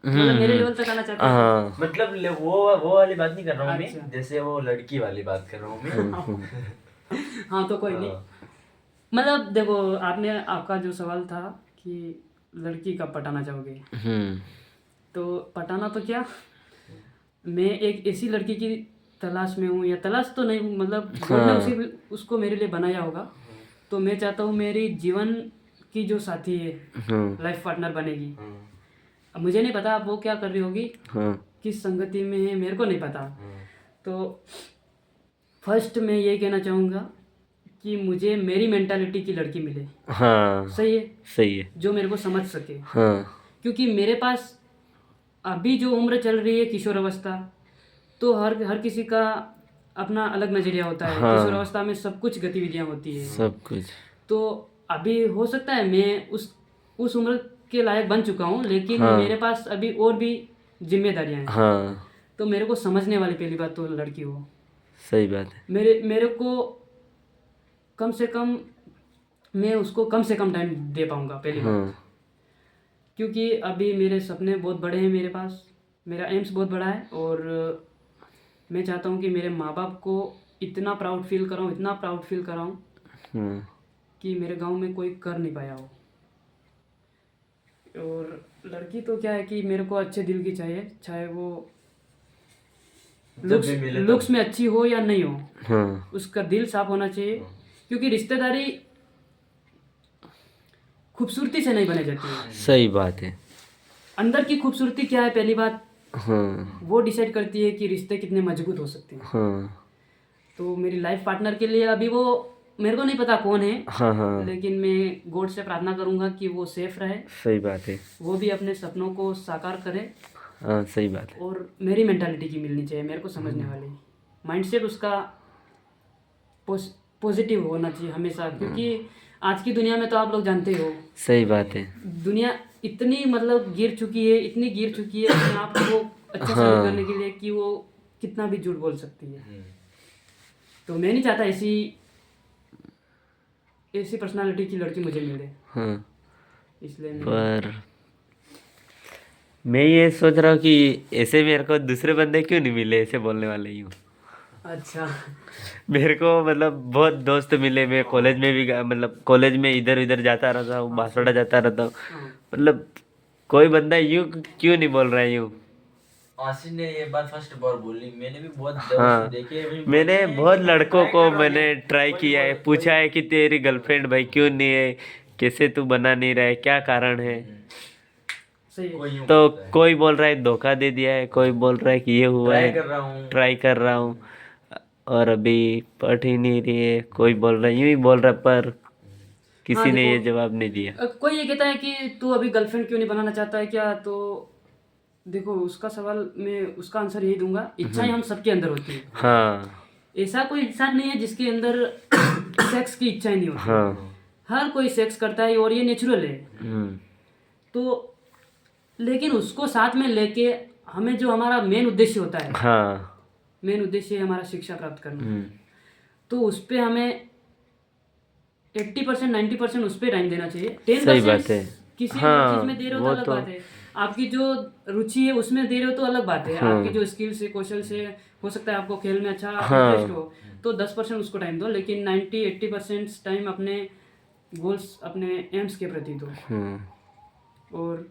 मतलब मेरे लेवल तक आना चाहते हो। हाँ मतलब वो वाली बात नहीं कर रहा हूँ अच्छा। मैं, जैसे वो लड़की वाली बात कर रहा हूँ मैं। हाँ तो कोई नहीं, मतलब देखो आपने, आपका जो सवाल था कि लड़की कब पटाना चाहोगे, तो पटाना तो क्या, मैं एक ऐसी लड़की की तलाश में हूँ, या तलाश तो नहीं हूँ, मतलब गॉड ने उसको मेरे लिए बनाया होगा। तो मैं चाहता हूँ मेरी जीवन की जो साथी है, लाइफ पार्टनर बनेगी। अब मुझे नहीं पता अब वो क्या कर रही होगी, किस संगति में है, मेरे को नहीं पता। तो फर्स्ट मैं ये कहना चाहूँगा कि मुझे मेरी मेंटालिटी की लड़की मिले, हाँ सही है, सही है। जो मेरे को समझ सके। हाँ क्योंकि मेरे पास अभी जो उम्र चल रही है किशोर अवस्था, तो हर किसी का अपना अलग नज़रिया होता है। हाँ। किशोर अवस्था में सब कुछ गतिविधियां होती है। सब कुछ। तो अभी हो सकता है मैं उस उम्र के लायक बन चुका हूँ, लेकिन हाँ। मेरे पास अभी और भी जिम्मेदारियां हैं। हाँ तो मेरे को समझने वाली पहली बात तो लड़की हो। सही बात है। मेरे को कम से कम, मैं उसको कम से कम टाइम दे पाऊंगा पहली बात। हाँ क्योंकि अभी मेरे सपने बहुत बड़े हैं, मेरे पास मेरा एम्स बहुत बड़ा है, और मैं चाहता हूँ कि मेरे माँ बाप को इतना प्राउड फील कराऊँ, इतना प्राउड फील कराऊँ कि मेरे गांव में कोई कर नहीं पाया हो। और लड़की तो क्या है कि मेरे को अच्छे दिल की चाहिए, चाहे वो जब भी मिले लुक्स में अच्छी हो या नहीं हो, हाँ उसका दिल साफ होना चाहिए। क्योंकि रिश्तेदारी खूबसूरती से नहीं बने जाती है, सही बात है। अंदर की खूबसूरती क्या है पहली बात, हाँ वो डिसाइड करती है कि रिश्ते कितने मजबूत हो सकते हैं। हाँ तो मेरी लाइफ पार्टनर के लिए अभी वो मेरे को नहीं पता कौन है, हाँ हाँ लेकिन मैं गॉड से प्रार्थना करूंगा कि वो सेफ रहे, सही बात है। वो भी अपने सपनों को साकार करे। हाँ सही बात है। और मेरी मेंटालिटी की मिलनी चाहिए, मेरे को समझने वाली, माइंडसेट उसका पॉजिटिव होना चाहिए हमेशा। क्योंकि आज की दुनिया में तो आप लोग जानते हो, सही बात है। दुनिया इतनी मतलब गिर चुकी है, इतनी गिर चुकी है अपने आप को अच्छा साबित करने के लिए कि वो कितना भी झूठ बोल सकती है। तो मैं नहीं चाहता ऐसी पर्सनालिटी की लड़की मुझे मिले, हाँ इसलिए मैं पर मैं ये सोच रहा हूँ कि ऐसे मेरे को दूसरे बंदे क्यों नहीं मिले ऐसे बोलने वाले ही हूँ। अच्छा। मेरे को मतलब बहुत दोस्त मिले, मैं कॉलेज में भी मतलब कॉलेज में इधर उधर जाता रहता हूँ, बांसवाड़ा जाता रहता हूँ, मतलब कोई बंदा यूं क्यों नहीं बोल रहा है यूं। आशीष ने ये बात फर्स्ट बार बोली, मैंने भी बहुत हाँ दोस्त देखे हैं, मैंने बहुत लड़कों को मैंने ट्राई किया है, पूछा है कि तेरी गर्लफ्रेंड भाई क्यों नहीं है, कैसे तू बना नहीं रहा है, क्या कारण है। सही है। कोई यूं तो बोलता है। कोई बोल रहा है धोखा दे दिया है, कोई बोल रहा है कि ये हुआ ट्राई है, कर रहा हूँ। ट्राई कर रहा हूँ, और अभी पट ही नहीं रही है। कोई बोल रहा है यूं ही बोल रहा है, पर किसी हाँ, ने देखो, ये जवाब नहीं दिया। कोई ये कहता है कि तू अभी गर्लफ्रेंड क्यों नहीं बनाना चाहता है क्या, तो देखो उसका सवाल मैं उसका आंसर यही दूंगा, इच्छाएं हम सबके अंदर होती है। हाँ ऐसा कोई इंसान नहीं है जिसके अंदर सेक्स की इच्छाएं नहीं होती। हाँ हर कोई सेक्स करता है और ये नेचुरल है। हम्म, तो लेकिन उसको साथ में लेके हमें जो हमारा मेन उद्देश्य होता है, हाँ मेन उद्देश्य है हमारा शिक्षा प्राप्त करना, हम्म, तो उस पर हमें 80% 90% उस पर टाइम देना चाहिए। सही बात 10% है। किसी और हाँ, चीज में दे रहे हो तो वो अलग तो- बात है। आपकी जो रुचि है उसमें दे रहे हो तो अलग बात है। हाँ। आपकी जो स्किल्स है, कौशल से, हो सकता है आपको खेल में अच्छा हाँ। इंटरेस्ट हो, तो 10% उसको टाइम दो, लेकिन 90-80% टाइम अपने गोल्स, अपने एम्स के प्रति दो। और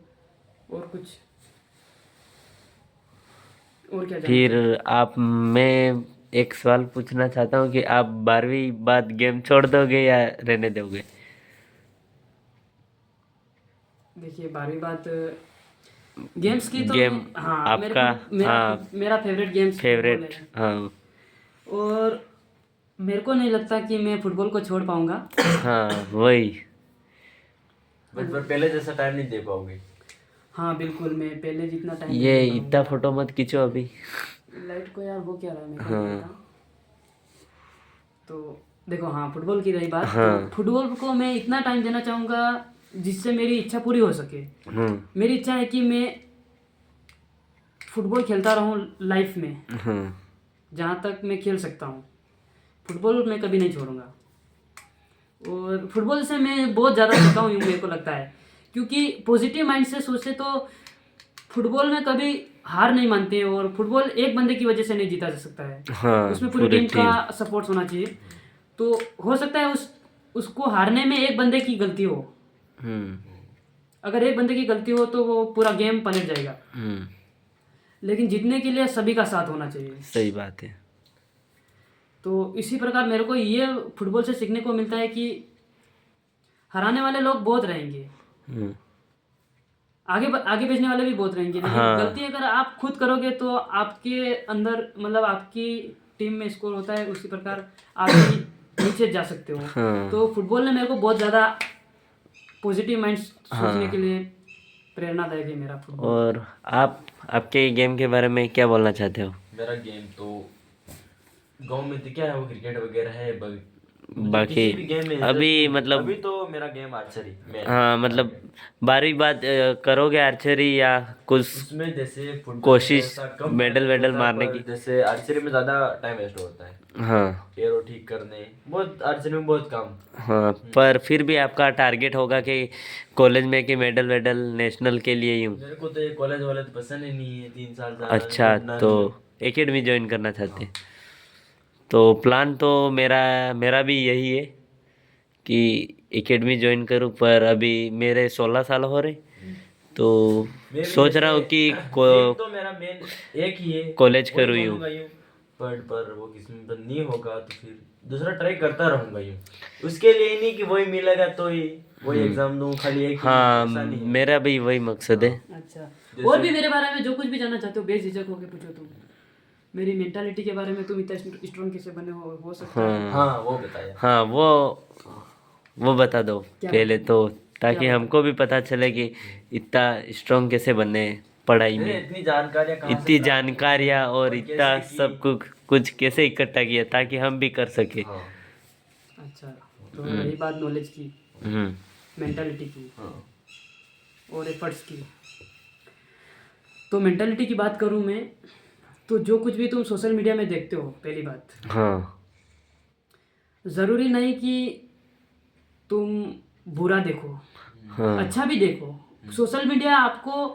कुछ और क्या जानते फिर हो? आप, मैं एक सवाल पूछना चाहता हूँ कि आप 12वीं बाद गेम छोड़ दोगे या रहने दोगे। देखिए 12वीं बात गेम्स की तो गेम हाँ, आपका, मेरा फेवरेट गेम्स फुटबॉल फेवरेट। है। हाँ और मेरे को नहीं लगता कि मैं फुटबॉल को छोड़ पाऊंगा। हाँ वही। बट पर पहले जैसा टाइम नहीं दे पाओगे। हाँ बिल्कुल, मैं पहले जितना टाइम ये इतना फोटो मत खींचो अभी। लाइट को यार, वो क्या रहा है मेरे को नहीं पता। तो देखो, हाँ फुटबॉल की रही बात, तो फुटबॉल को मैं इतना टाइम देना चाहूँगा जिससे मेरी इच्छा पूरी हो सके। मेरी इच्छा है कि मैं फुटबॉल खेलता रहूँ लाइफ में, जहाँ तक मैं खेल सकता हूँ। फुटबॉल मैं कभी नहीं छोड़ूंगा। और फुटबॉल से मैं बहुत ज़्यादा सीखा हूँ, मेरे को लगता है, क्योंकि पॉजिटिव माइंड से सोचे तो फुटबॉल में कभी हार नहीं मानते हैं, और फुटबॉल एक बंदे की वजह से नहीं जीता जा सकता है। हाँ, उसमें पूरी टीम का सपोर्ट होना चाहिए। तो हो सकता है उसको हारने में एक बंदे की गलती हो, अगर एक बंदे की गलती हो तो वो पूरा गेम पलट जाएगा, लेकिन जीतने के लिए सभी का साथ होना चाहिए। सही बात है। तो इसी प्रकार मेरे को ये फुटबॉल से सीखने को मिलता है कि हराने वाले लोग बहुत रहेंगे, आगे भेजने वाले भी बहुत रहेंगे, लेकिन गलती अगर आप खुद करोगे तो आपके अंदर मतलब आपकी टीम में स्कोर होता है, उसी प्रकार आप भी नीचे जा सकते हो। तो फुटबॉल ने मेरे को बहुत ज़्यादा पॉजिटिव माइंड सोचने के लिए प्रेरणादायक है मेरा फुटबॉल। और आपके गेम के बारे में क्या बोलना चाहते हो? मेरा गेम तो गांव में तो क्या है वो क्रिकेट वगैरह है, बाकी किसी भी गेम में अभी मतलब अभी तो मेरा गेम आर्चरी में हाँ, मतलब बारी बात करोगे आर्चरी या कुछ उसमें जैसे फुटबॉल कोशिश में ऐसा कम मेडल time वेडल होता है, मारने पर की? जैसे आर्चरी में ज्यादा टाइम वेस्ट होता है, हाँ एरो ठीक करने बहुत, आर्चरी में बहुत काम। हाँ, पर फिर भी आपका टारगेट होगा कि कॉलेज में कि मेडल वेडल नेशनल के लिए यूँ? मेरे को तो ये कॉलेज वाले तो पसंद ही नहीं है, 3 साल जाना अच्छा, पढ़ना तो नहीं। एकेडमी ज्वाइन करना चाहते हैं? तो प्लान तो मेरा भी यही है कि एकेडमी ज्वाइन करूं, पर अभी मेरे 16 साल हो रहे, तो मैं भी सोच रहा हूँ कि एक तो मेरा मेन एक ही है, कॉलेज वही करूँ यूँ। बोलूंगा यूँ, पर वो किस्मत में नहीं होगा तो फिर दूसरा ट्राई करता रहूंगा यूँ। उसके लिए ही नहीं कि वही मिलेगा तो ही वही एग्जाम दूं, खाली एक ही, हाँ, ऐसा नहीं है। मेरा भी वही मकसद है। अच्छा, और भी मेरे बारे में जो कुछ भी जानना चाहते हो बेझिझक होके पूछो तुम। मेरी मेंटालिटी के बारे में तुम इतना स्ट्रॉन्ग कैसे बने हो सकता है। हाँ वो बताया। हाँ, वो बता दो पहले तो, ताकि हमको भी पता चले कि इतना स्ट्रांग कैसे बने पढ़ाई में, इतनी जानकारियां कहाँ से इतनी प्राप्त जानकारियाँ और इतना कैसे की? सब कुछ कैसे इकट्ठा किया ताकि हम भी कर सके। हाँ अच्छा, तो रही बात नॉलेज की, हम्म मेंटालिटी की हाँ और एफर्ट्स की, तो मेंटालिटी की बात करूं मैं, तो जो कुछ भी तुम सोशल मीडिया में देखते हो, पहली बात, हाँ ज़रूरी नहीं कि तुम बुरा देखो, हाँ अच्छा भी देखो। सोशल मीडिया आपको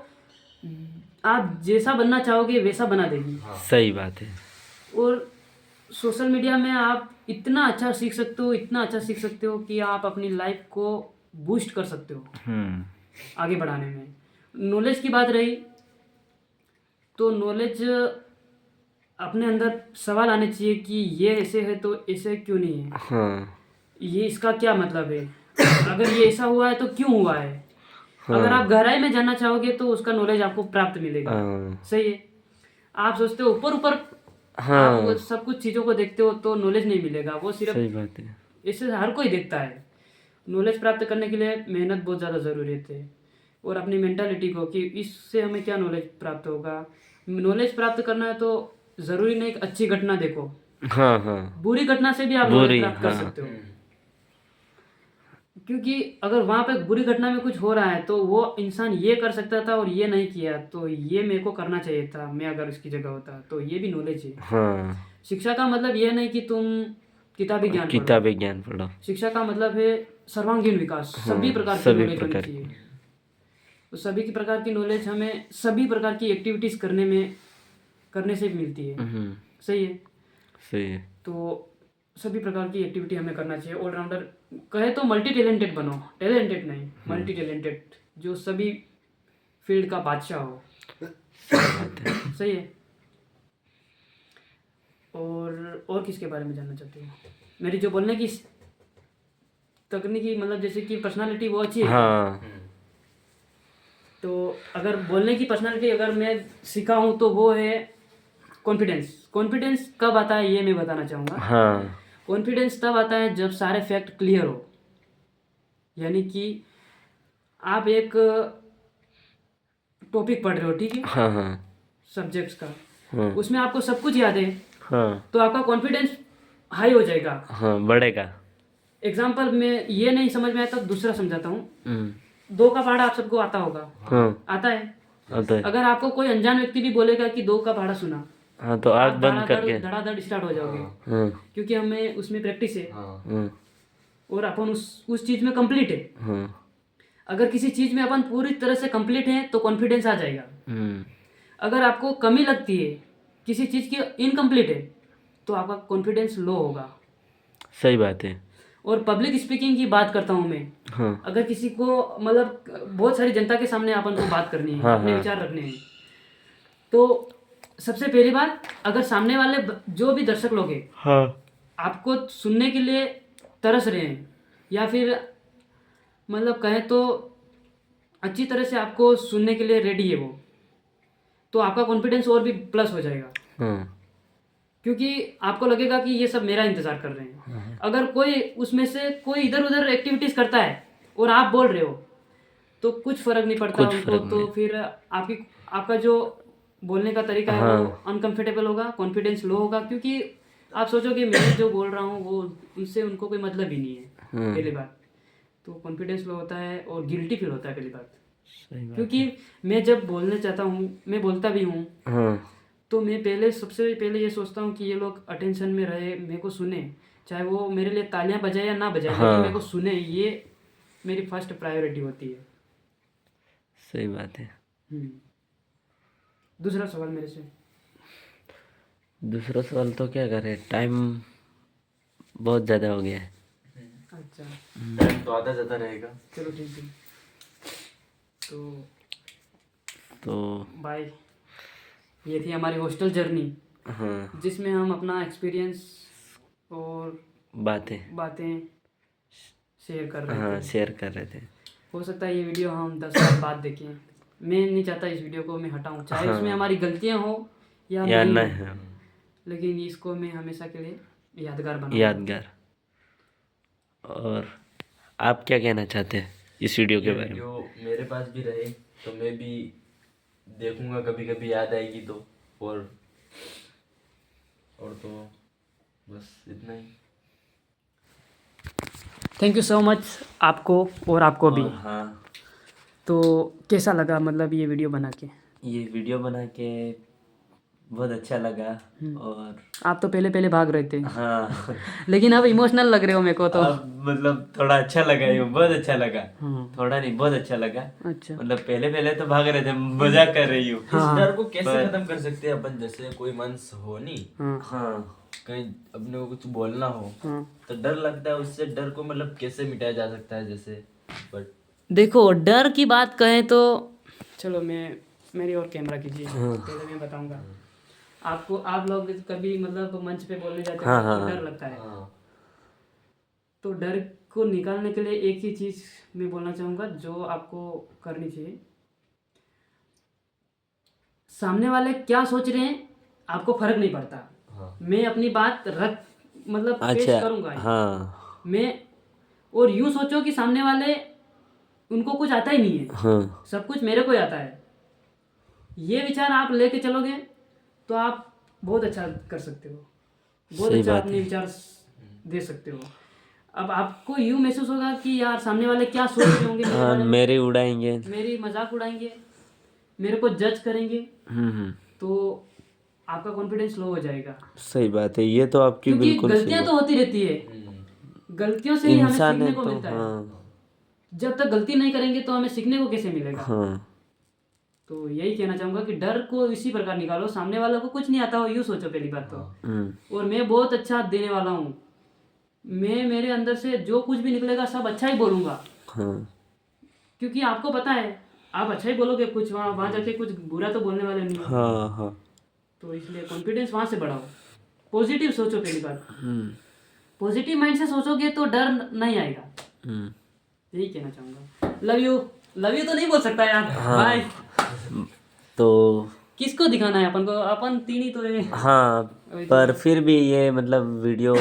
आप जैसा बनना चाहोगे वैसा बना देगी, सही बात है। और सोशल मीडिया में आप इतना अच्छा सीख सकते हो, इतना अच्छा सीख सकते हो कि आप अपनी लाइफ को बूस्ट कर सकते हो आगे बढ़ाने में। नॉलेज की बात रही तो नॉलेज अपने अंदर सवाल आने चाहिए कि ये ऐसे है तो ऐसे क्यों नहीं है, हाँ ये इसका क्या मतलब है, अगर ये ऐसा हुआ है तो क्यों हुआ है। अगर आप गहराई में जानना चाहोगे तो उसका नॉलेज आपको प्राप्त मिलेगा। हाँ सही है। आप सोचते हो ऊपर ऊपर हाँ, आप वो सब कुछ चीज़ों को देखते हो तो नॉलेज नहीं मिलेगा, वो सिर्फ सही बात है। इससे हर कोई देखता है। नॉलेज प्राप्त करने के लिए मेहनत बहुत ज़्यादा ज़रूरी है, और अपनी मेंटालिटी को कि इससे हमें क्या नॉलेज प्राप्त होगा। नॉलेज प्राप्त करना है तो ज़रूरी नहीं कि अच्छी घटना देखो, हाँ हाँ, बुरी घटना से भी आप बुरी, नॉलेज प्राप्त कर हाँ। सकते हो। क्योंकि अगर वहाँ पे बुरी घटना में कुछ हो रहा है तो वो इंसान ये कर सकता था और ये नहीं किया, तो ये मेरे को करना चाहिए था, मैं अगर उसकी जगह होता, तो ये भी नॉलेज है। हाँ, शिक्षा का मतलब ये नहीं कि तुम किताबी ज्ञान पढ़ो। किताबी ज्ञान पढ़ो। शिक्षा का मतलब है सर्वांगीण विकास, सभी प्रकार की सभी नॉलेज होनी प्रकार चाहिए। तो सभी की प्रकार की नॉलेज हमें सभी प्रकार की एक्टिविटीज करने से मिलती है। सही है। सही है। तो सभी प्रकार की एक्टिविटी हमें करना चाहिए। ऑलराउंडर कहे तो मल्टी टैलेंटेड बनो, टैलेंटेड नहीं, मल्टी टैलेंटेड, जो सभी फील्ड का बादशाह हो। सही है। और किसके बारे में जानना चाहते हो? मेरी जो बोलने की तकनीकी मतलब जैसे कि पर्सनालिटी वो अच्छी है। हाँ तो अगर बोलने की पर्सनालिटी अगर मैं सीखा हूँ तो वो है कॉन्फिडेंस। कॉन्फिडेंस कब आता है ये मैं बताना चाहूँगा। हाँ कॉन्फिडेंस तब आता है जब सारे फैक्ट क्लियर हो, यानी कि आप एक टॉपिक पढ़ रहे हो, ठीक है, हाँ हाँ सब्जेक्ट्स का, हाँ उसमें आपको सब कुछ याद है, हाँ तो आपका कॉन्फिडेंस हाई हो जाएगा। हाँ, बढ़ेगा। एग्जाम्पल में ये नहीं समझ में आया तो दूसरा समझाता हूँ। हम्म, 2 का पहाड़ा आप सबको आता होगा, हाँ आता है। आता है। अगर आपको कोई अनजान व्यक्ति भी बोलेगा कि 2 का पहाड़ा सुना, हाँ, तो आँख आप बंद करके। धड़ाधड़ स्टार्ट हो जाओगे, हाँ क्योंकि हमें उसमें प्रैक्टिस है हाँ और अपन उस चीज़ में कंप्लीट है। हाँ अगर किसी चीज़ में अपन पूरी तरह से कंप्लीट हैं तो कॉन्फिडेंस आ जाएगा। अगर आपको कमी लगती है, किसी चीज़ की इनकम्प्लीट है, तो आपका कॉन्फिडेंस लो होगा। सही बात है। और पब्लिक स्पीकिंग की बात करता हूँ मैं। हाँ अगर किसी को मतलब बहुत सारी जनता के सामने अपन को बात करनी है, हाँ, अपने हाँ। विचार रखने हैं, तो सबसे पहली बात, अगर सामने वाले जो भी दर्शक लोग हैं हाँ आपको सुनने के लिए तरस रहे हैं, या फिर मतलब कहें तो अच्छी तरह से आपको सुनने के लिए रेडी है वो, तो आपका कॉन्फिडेंस और भी प्लस हो जाएगा। हाँ क्योंकि आपको लगेगा कि ये सब मेरा इंतजार कर रहे हैं। अगर कोई उसमें से कोई इधर उधर एक्टिविटीज करता है और आप बोल रहे हो, तो कुछ फर्क नहीं पड़ता कुछ उनको, फर्क तो नहीं। फिर आपका जो बोलने का तरीका है वो अनकंफर्टेबल होगा, कॉन्फिडेंस लो होगा, क्योंकि आप सोचोगे मैं जो बोल रहा हूँ वो उनसे उनको कोई मतलब ही नहीं है। पहली बात तो कॉन्फिडेंस लो होता है और गिल्टी फील होता है पहली बात। सही बात। क्योंकि मैं जब बोलने चाहता हूँ, मैं बोलता भी हूँ, हाँ तो मैं सबसे पहले ये सोचता हूँ कि ये लोग अटेंशन में रहे, मेरे को सुने, चाहे वो मेरे लिए तालियां बजाए या ना बजाए, लेकिन मेरे को सुने, ये मेरी फर्स्ट प्रायोरिटी होती है। सही बात है। दूसरा सवाल मेरे से। दूसरा सवाल तो क्या करें, टाइम बहुत ज़्यादा हो गया है। अच्छा टाइम तो आता जाता रहेगा। चलो ठीक है, तो बाय। ये थी हमारी हॉस्टल जर्नी, हाँ जिसमें हम अपना एक्सपीरियंस और बातें शेयर कर रहे हाँ थे। शेयर कर रहे थे। हो सकता है ये वीडियो हम 10 साल बाद देखें। मैं नहीं चाहता इस वीडियो को मैं हटाऊं, चाहे उसमें हमारी गलतियां हो या या नहीं नहीं हो, है, लेकिन इसको मैं हमेशा के लिए यादगार बनाऊंगा। यादगार। और आप क्या कहना चाहते हैं इस वीडियो के ये बारे में? वीडियो मेरे पास भी रहे तो मैं भी देखूंगा, कभी कभी याद आएगी तो। और तो बस इतना ही। थैंक यू सो मच आपको और आपको भी। और हाँ, तो कैसा लगा मतलब ये वीडियो बना के? ये वीडियो बना के बहुत अच्छा लगा। और आप तो पहले भाग रहे थे, हाँ, लेकिन अब इमोशनल लग रहे हो मेरे को तो। अब मतलब थोड़ा अच्छा लगा, ये बहुत अच्छा लगा। हाँ। थोड़ा नहीं, बहुत अच्छा लगा। अच्छा मतलब पहले तो भाग रहे थे, मजाक कर रही हूँ। इस डर को कैसे खत्म कर सकते हैं अपन? जैसे कोई मंच हो नहीं, हाँ हाँ, कहीं अपने को कुछ बोलना हो हाँ। तो डर लगता है। उससे डर को मतलब कैसे मिटाया जा सकता है? जैसे बट देखो, डर की बात कहें तो चलो मेरी और कैमरा कीजिए, पहले मैं बताऊंगा आपको। आप लोग कभी मतलब मंच पे बोलने जाते हो तो डर लगता है, तो डर को निकालने के लिए एक ही चीज़ मैं बोलना चाहूँगा जो आपको करनी चाहिए। सामने वाले क्या सोच रहे हैं आपको फर्क नहीं पड़ता। मैं अपनी बात मतलब पेश करूँगा ही। हाँ मैं और यूँ सोचो कि सामने वाले उनको कुछ आता ही नहीं है, हाँ सब कुछ मेरे को ही आता है। ये विचार आप लेके चलोगे तो आप बहुत अच्छा कर सकते हो, बहुत सही अच्छा बात अपने विचार दे सकते हो। अब आपको यूँ महसूस होगा कि यार सामने वाले क्या सोच रहे होंगे मेरे हाँ बारे में, मेरे उड़ाएंगे। मेरी मजाक उड़ाएंगे, मेरे को जज करेंगे, तो आपका कॉन्फिडेंस लो हो जाएगा। सही बात है, ये तो आपकी क्योंकि बिल्कुल सही गलतियां बात। तो होती रहती है, गलतियों से ही हमें इंसान सीखने है को तो मिलता है। हाँ जब तक गलती नहीं करेंगे तो हमें सीखने को कैसे मिलेगा? हाँ तो यही कहना चाहूंगा कि डर को इसी प्रकार निकालो। सामने वाला को कुछ नहीं आता हो यूँ सोचो पहली बात तो। और मैं बहुत अच्छा देने वाला हूँ, मैं मेरे अंदर से जो कुछ भी निकलेगा सब अच्छा ही बोलूँगा। हाँ क्योंकि आपको पता है आप अच्छा ही बोलोगे, कुछ वहाँ जाके कुछ बुरा तो बोलने वाले नहीं हो। हाँ हाँ तो इसलिए कॉन्फिडेंस वहाँ से बढ़ाओ, पॉजिटिव सोचो पहली बात। पॉजिटिव माइंड से सोचोगे तो डर नहीं आएगा। यही कहना चाहूँगा। लव यू तो नहीं बोल सकता यार। बाय। तो किसको दिखाना है अपन को? अपन तीन ही तो है। हाँ, पर फिर भी ये मतलब वीडियो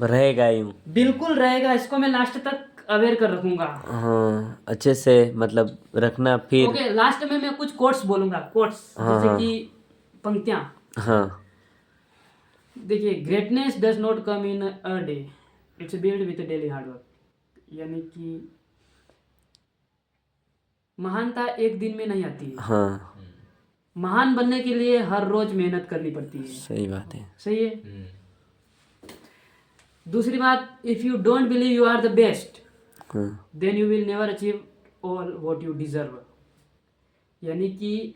रहेगा यूँ। बिल्कुल रहेगा, इसको मैं लास्ट तक अवेयर कर रखूंगा। हाँ अच्छे से मतलब रखना। फिर ओके, लास्ट में मैं कुछ कोट्स बोलूंगा, कोट्स जैसे कि पंक्तियां। हाँ देखिए, greatness does not come in a day, it's build with daily hard work. यानी कि महानता एक दिन में नहीं आती है, हाँ महान बनने के लिए हर रोज मेहनत करनी पड़ती है। सही बात है। सही है। दूसरी बात, if you don't believe you are the best, हाँ then you will never achieve all what you deserve. यानी कि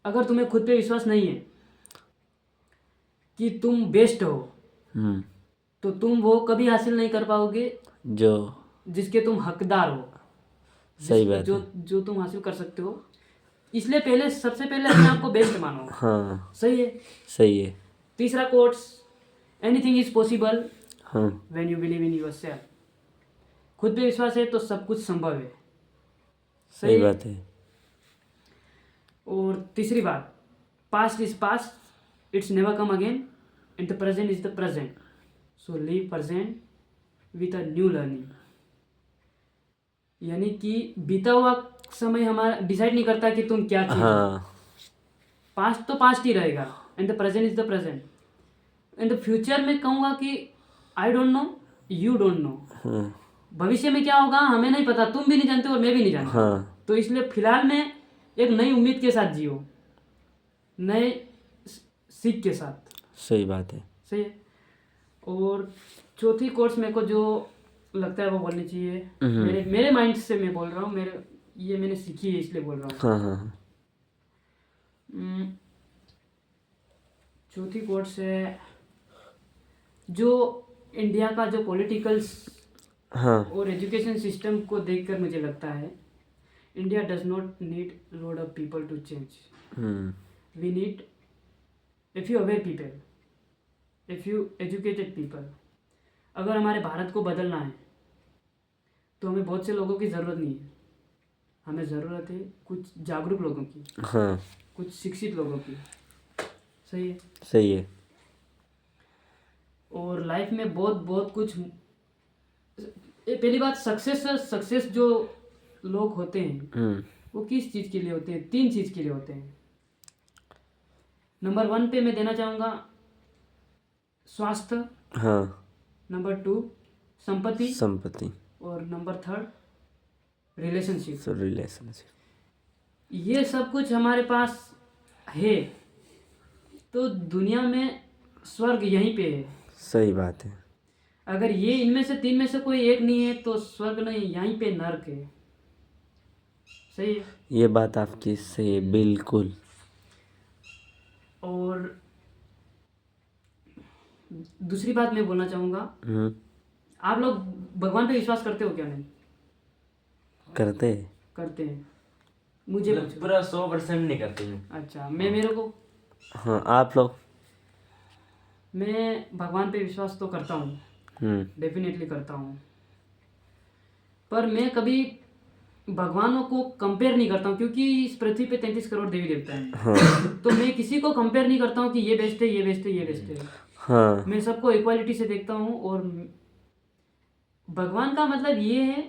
अगर तुम्हें खुद पे विश्वास नहीं है कि तुम बेस्ट हो, तो तुम वो कभी हासिल नहीं कर पाओगे जो जिसके तुम हकदार हो, सही बात जो है। जो तुम हासिल कर सकते हो। इसलिए पहले सबसे पहले अपने आप को बेस्ट मानो। हाँ सही है। सही है। तीसरा कोट्स, एनीथिंग इज पॉसिबल हाँ when you believe in yourself. खुद पे विश्वास है तो सब कुछ संभव है। सही बात है। और तीसरी बात, past is past, it's never come again, and the present is the present, so live present with a new learning. यानी कि बीता हुआ समय हमारा डिसाइड नहीं करता कि तुम क्या चीज हो। हाँ पास्ट तो पास्ट ही रहेगा, and the present is the present. And the future में कहूँगा कि I don't know, you don't know. हाँ भविष्य में क्या होगा हमें नहीं पता, तुम भी नहीं जानते और मैं भी नहीं जानता। हाँ तो इसलिए फिलहाल में एक नई उम्मीद के साथ जियो, नए सीख के साथ। सही बात है। सही है। और चौथी कोर्स मेरे को जो लगता है वो बोलनी चाहिए, मेरे माइंड से मैं बोल रहा हूँ, ये मैंने सीखी है इसलिए बोल रहा हूँ। हाँ हाँ हाँ। चौथी कोर्स है, जो इंडिया का जो पॉलिटिकल हाँ और एजुकेशन सिस्टम को देखकर मुझे लगता है India does not need load of people to change. We need a few aware people, a few educated people. अगर हमारे भारत को बदलना है तो हमें बहुत से लोगों की ज़रूरत नहीं है, हमें ज़रूरत है कुछ जागरूक लोगों की, हाँ कुछ शिक्षित लोगों की। सही है। सही है। और लाइफ में बहुत बहुत कुछ, ये पहली बात, सक्सेस जो लोग होते हैं वो किस चीज़ के लिए होते हैं? 3 चीज़ के लिए होते हैं। नंबर 1 पे मैं देना चाहूँगा स्वास्थ्य, हाँ नंबर 2 संपत्ति, संपत्ति, और नंबर 3 रिलेशनशिप। रिलेशनशिप। ये सब कुछ हमारे पास है तो दुनिया में स्वर्ग यहीं पे है। सही बात है। अगर ये इनमें से 3 में से कोई एक नहीं है तो स्वर्ग नहीं, यहीं पे नर्क है। सही है। ये बात आपकी सही है, बिल्कुल। और दूसरी बात मैं बोलना चाहूँगा, आप लोग भगवान पे विश्वास करते हो क्या? नहीं करते हैं। करते हैं? मुझे पूछो। पूरा 100% नहीं करती हूँ। अच्छा, मेरे को, हाँ आप लोग? मैं भगवान पे विश्वास तो करता हूँ, डेफिनेटली करता हूँ, पर मैं कभी भगवानों को कंपेयर नहीं करता हूँ, क्योंकि इस पृथ्वी पे 33 करोड़ देवी देवता हैं। हाँ तो मैं किसी को कंपेयर नहीं करता हूँ कि ये बेस्ट है, ये बेस्ट है, ये बेस्ट है। हाँ मैं सबको इक्वालिटी से देखता हूँ। और भगवान का मतलब ये है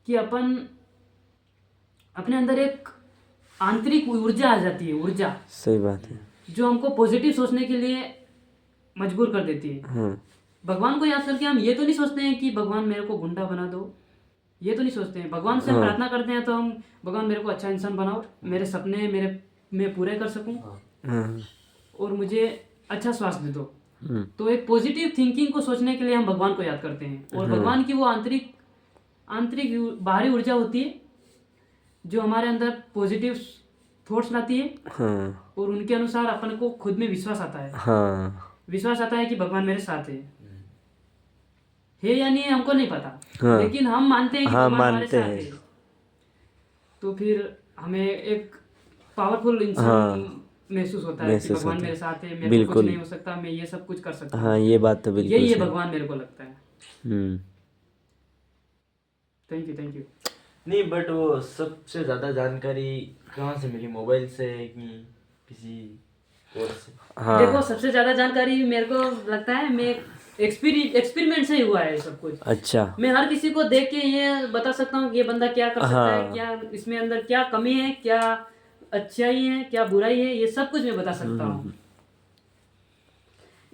कि अपने अंदर एक आंतरिक ऊर्जा आ जाती है, ऊर्जा सही बात है। जो हमको पॉजिटिव सोचने के लिए मजबूर कर देती है। हाँ भगवान को याद करके हम ये तो नहीं सोचते हैं कि भगवान मेरे को गुंडा बना दो, ये तो नहीं सोचते हैं। भगवान से हम प्रार्थना करते हैं तो हम, भगवान मेरे को अच्छा इंसान बनाओ, मेरे सपने मैं पूरे कर सकूं, हाँ और मुझे अच्छा स्वास्थ्य दे दो। तो एक पॉजिटिव थिंकिंग को सोचने के लिए हम भगवान को याद करते हैं। और भगवान की वो आंतरिक बाहरी ऊर्जा होती है जो हमारे अंदर पॉजिटिव थॉट्स लाती है, हाँ और उनके अनुसार अपन को खुद में विश्वास आता है। हाँ विश्वास आता है कि भगवान मेरे साथ है या नहीं है हमको नहीं पता, हाँ। लेकिन हम मानते हैं कि हाँ, भगवान हमारे मानते साथ हैं। है। तो फिर हमें एक पावरफुल इंसान हाँ, महसूस होता है कि महसूस भगवान होता मेरे है। साथ है, मेरे को कुछ बिल्कुल। नहीं हो सकता, मैं ये सब कुछ कर सकता हूँ। हाँ ये बात तो बिल्कुल यही है सही। भगवान मेरे को लगता है। हम्म। Thank you. नहीं, बट वो सबसे ज्यादा जानकारी कहाँ से मिली? मोबाइल से कि किसी और से? हाँ देखो, सबसे ज्यादा जानकारी मेरे को लगता है मैं एक्सपेरिमेंट से ही हुआ है सब कुछ। अच्छा। मैं हर किसी को देख के ये बता सकता हूँ कि ये बंदा क्या कर सकता है, हाँ। क्या इसमें अंदर क्या कमी है, क्या अच्छाई है, क्या बुराई है, ये सब कुछ मैं बता सकता हूँ।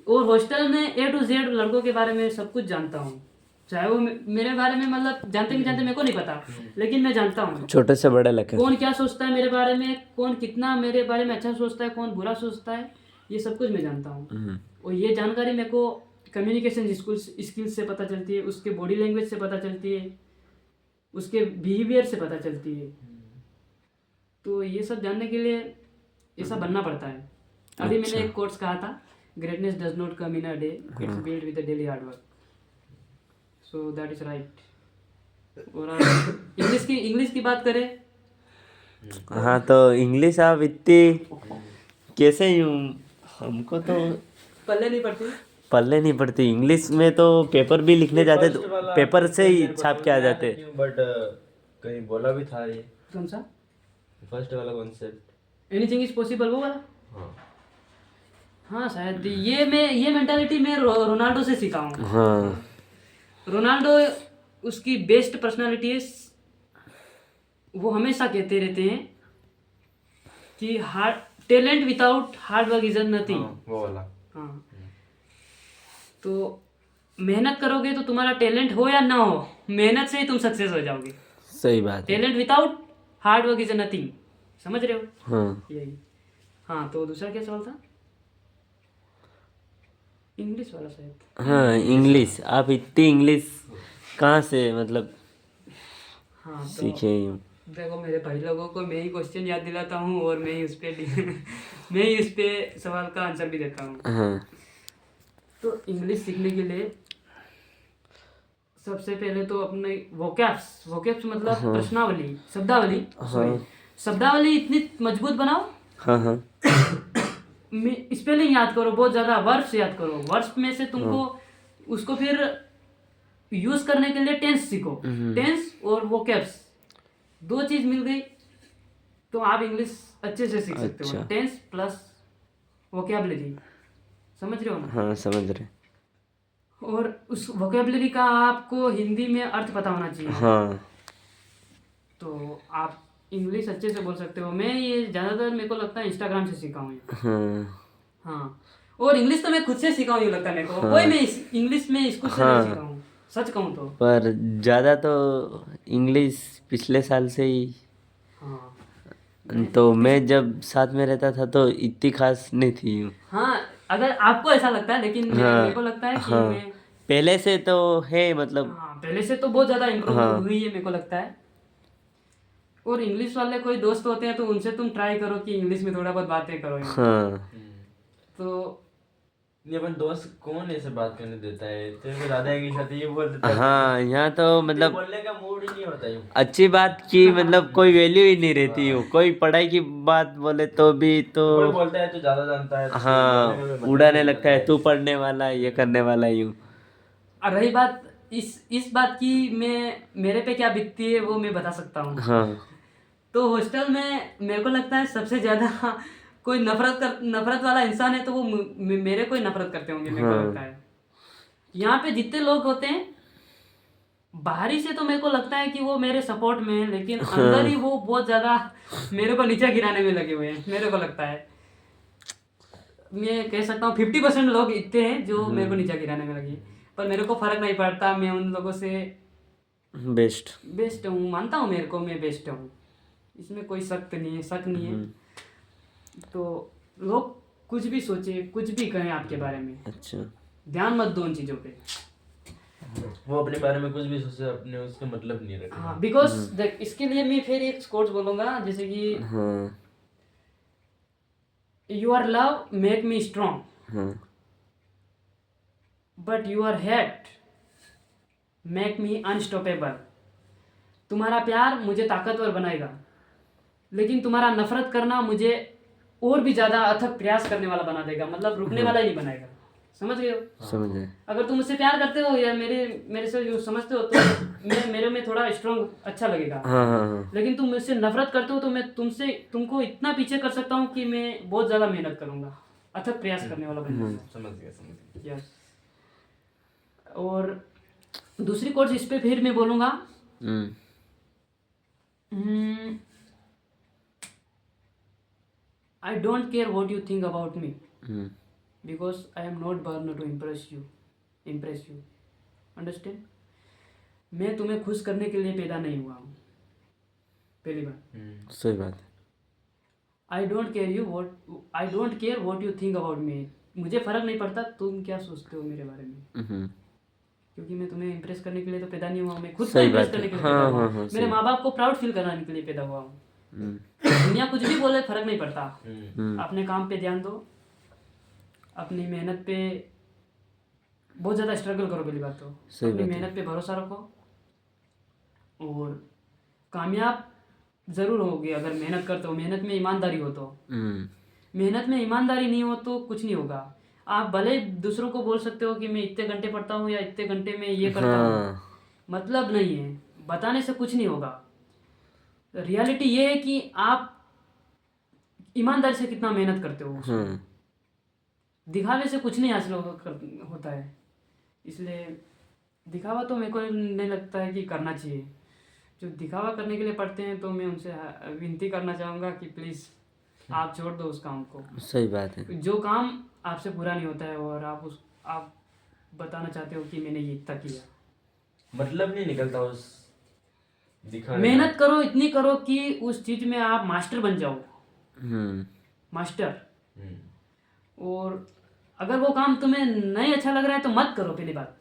और हॉस्टल में A to Z लड़कों के बारे में सब कुछ जानता हूँ, चाहे वो मेरे बारे में, मतलब जानते नहीं जानते मेरे को नहीं पता, लेकिन मैं जानता हूँ छोटे से बड़े लगे। कौन क्या सोचता है मेरे बारे में, कौन कितना मेरे बारे में अच्छा सोचता है, कौन बुरा सोचता है, ये सब कुछ मैं जानता हूँ। और ये जानकारी मेरे को कम्युनिकेशन स्किल्स से पता चलती है, उसके बॉडी लैंग्वेज से पता चलती है, उसके बिहेवियर से पता चलती है। तो ये सब जानने के लिए ऐसा बनना पड़ता है। अभी मैंने एक कोर्स कहा था, greatness does not come in a day, it's build with daily hard work. So that is right. और इंग्लिश की बात करें, हाँ तो इंग्लिश आप इतनी कैसे यूँ, हमको तो पल्ले नहीं पड़ती। पढ़ने नहीं पड़ती इंग्लिश में, तो पेपर भी लिखने जाते तो पेपर से ही छाप के आ जाते। बट कहीं बोला भी था ये कौन सा? फर्स्ट वाला कॉन्सेप्ट। एनीथिंग इज पॉसिबल, वो वाला। हाँ हाँ शायद ये मेंटालिटी मैं रोनाल्डो से सीखा हूँ। हाँ रोनाल्डो, उसकी बेस्ट पर्सनालिटी है, वो हमेशा कहते रहते हैं कि hard talent without hard work is nothing. वो वाला। हाँ, तो मेहनत करोगे तो तुम्हारा टैलेंट हो या ना हो, मेहनत से ही तुम सक्सेस हो जाओगे। सही बात है। Talent without hard work is nothing, समझ रहे हो? हाँ यही। हाँ, तो दूसरा क्या सवाल था? इंग्लिश वाला शायद। हाँ इंग्लिश, आप इतनी इंग्लिश कहाँ से मतलब हाँ, तो सीखे यूँ? देखो मेरे भाई लोगों को मैं ही क्वेश्चन याद दिलाता हूँ और मैं ही मैं ही उस पे सवाल का आंसर भी देता हूँ। हाँ तो इंग्लिश सीखने के लिए सबसे पहले तो अपने वोकैब्स मतलब प्रश्नावली, शब्दावली, सॉरी, शब्दावली इतनी मजबूत बनाओ। हाँ हाँ स्पेलिंग याद करो, बहुत ज़्यादा वर्ड्स याद करो। वर्ड्स में से तुमको उसको फिर यूज करने के लिए टेंस सीखो। टेंस और वोकैब्स दो चीज मिल गई तो आप इंग्लिश अच्छे से सीख सकते हो। टेंस प्लस वोकैबुलरी, समझ रहे हो ना? हाँ समझ रहे। और उस वोकैबुलरी का आपको हिंदी में अर्थ पता होना चाहिए। हाँ तो आप इंग्लिश अच्छे से बोल सकते हो। मैं ये ज़्यादातर मेरे को लगता है इंस्टाग्राम से सीखा हूँ। हाँ हाँ, और इंग्लिश तो मैं खुद से सीखा हूँ, ये लगता है मेरे को। कोई मैं इंग्लिश में स्कूल से नहीं सीखा हूँ, सच कहूँ तो। पर ज़्यादा तो इंग्लिश पिछले साल से ही। हाँ तो मैं जब साथ में रहता था तो इतनी खास नहीं थी यूँ। हाँ, अगर आपको ऐसा लगता है, लेकिन मेरे को लगता है कि मैं पहले से तो है मतलब। हाँ, पहले से तो बहुत ज़्यादा इम्प्रूवमेंट हुई है, मेरे को लगता है। और इंग्लिश वाले कोई दोस्त होते हैं तो उनसे तुम ट्राई करो कि इंग्लिश में थोड़ा बहुत बातें करो। हाँ तो ये अपन दोस्त कौन ऐसे बात करने देता है, तेरे को ज्यादा इंग्लिश आती है ये बोल देता है। हाँ यहाँ तो मतलब बोलने का मूड ही नहीं होता यूं। अच्छी बात की मतलब कोई वैल्यू ही नहीं रहती यूँ। कोई पढ़ाई की बात बोले तो भी तो कोई बोलता है तू ज्यादा जानता है, तो हाँ बोलने का भी मतलब उड़ाने नहीं लगता है, तू पढ़ने वाला है, ये करने वाला है यूँ। और रही बात इस बात की, मेरे पे क्या बीतती है वो मैं बता सकता हूँ। हाँ तो हॉस्टल में मेरे को लगता है सबसे ज़्यादा कोई नफरत वाला इंसान है तो वो मेरे को ही नफरत करते होंगे, मेरे को लगता है। यहाँ पे जितने लोग होते हैं बाहरी से तो मेरे को लगता है कि वो मेरे सपोर्ट में है, लेकिन अंदर ही वो बहुत ज़्यादा मेरे को नीचे गिराने में लगे हुए हैं, मेरे को लगता है। मैं कह सकता हूँ 50% लोग इतने हैं जो मेरे को नीचे गिराने में लगे, पर मेरे को फर्क नहीं पड़ता। मैं उन लोगों से बेस्ट हूँ, मानता हूँ मेरे को, मैं बेस्ट हूँ, इसमें कोई शक नहीं है। तो लोग कुछ भी सोचे, कुछ भी कहें आपके बारे में, अच्छा ध्यान मत दो उन चीज़ों पे। वो अपने बारे में कुछ भी सोचे, अपने उसका मतलब नहीं रखना। हाँ, बिकॉज इसके लिए मैं फिर एक कोट्स बोलूँगा, जैसे कि हाँ your love make me strong हाँ but your hate make me unstoppable. तुम्हारा प्यार मुझे ताकतवर बनाएगा, लेकिन तुम्हारा नफरत करना मुझे और भी ज़्यादा अथक प्रयास करने वाला बना देगा, मतलब रुकने वाला ही नहीं बनाएगा। समझ गए हो? समझ गए। अगर तुम मुझसे प्यार करते हो या मेरे से जो समझते हो तो मेरे में थोड़ा स्ट्रॉन्ग अच्छा लगेगा। हाँ हाँ हाँ लेकिन तुम मुझसे नफरत करते हो तो मैं तुमको इतना पीछे कर सकता हूँ कि मैं बहुत ज़्यादा मेहनत करूँगा, अथक प्रयास करने वाला बन जाऊंगा। समझ गया। यस। और दूसरी कोर्स इस पे फिर मैं बोलूँगा, I don't care what you think about me because I am not born to impress you. Understand? मैं तुम्हें खुश करने के लिए पैदा नहीं हुआ हूँ, पहली बात। सही बात है। आई don't care what you think about मी। मुझे फर्क नहीं पड़ता तुम क्या सोचते हो मेरे बारे में। क्योंकि मैं तुम्हें इम्प्रेस करने के लिए तो पैदा नहीं हुआ हूँ, मैं खुद को सही इम्प्रेस बात करने है। के लिए हाँ, पैदा हुआ हाँ, हूँ। हाँ, मेरे सही। माँ बाप को प्राउड फील कराने के लिए पैदा हुआ हूँ। हम्म, दुनिया कुछ भी बोले फर्क नहीं पड़ता, हम्म, अपने काम पे ध्यान दो, अपनी मेहनत पे बहुत ज़्यादा स्ट्रगल करो। पहली बात तो सही अपनी बात है। मेहनत पे भरोसा रखो और कामयाब ज़रूर होगे अगर मेहनत करते हो, मेहनत में ईमानदारी हो तो। हम्म, मेहनत में ईमानदारी नहीं हो तो कुछ नहीं होगा। आप भले दूसरों को बोल सकते हो कि मैं इतने घंटे पढ़ता हूँ या इतने घंटे में ये करता हूँ, हाँ, मतलब नहीं है, बताने से कुछ नहीं होगा। रियलिटी ये है कि आप ईमानदारी से कितना मेहनत करते हो। हाँ, दिखावे से कुछ नहीं हासिल होता है, इसलिए दिखावा तो मेरे को नहीं लगता है कि करना चाहिए। जो दिखावा करने के लिए पढ़ते हैं तो मैं उनसे विनती करना चाहूँगा कि प्लीज़ आप छोड़ दो उस काम को। सही बात है। जो काम आपसे पूरा नहीं होता है और आप बताना चाहते हो कि मैंने ये इतना किया। मतलब नहीं निकलता उस दिखाने मेहनत करो, इतनी करो कि उस चीज़ में आप मास्टर बन जाओ, हम्म, मास्टर। का। और अगर वो काम तुम्हें नहीं अच्छा लग रहा है तो मत करो। पहली बात,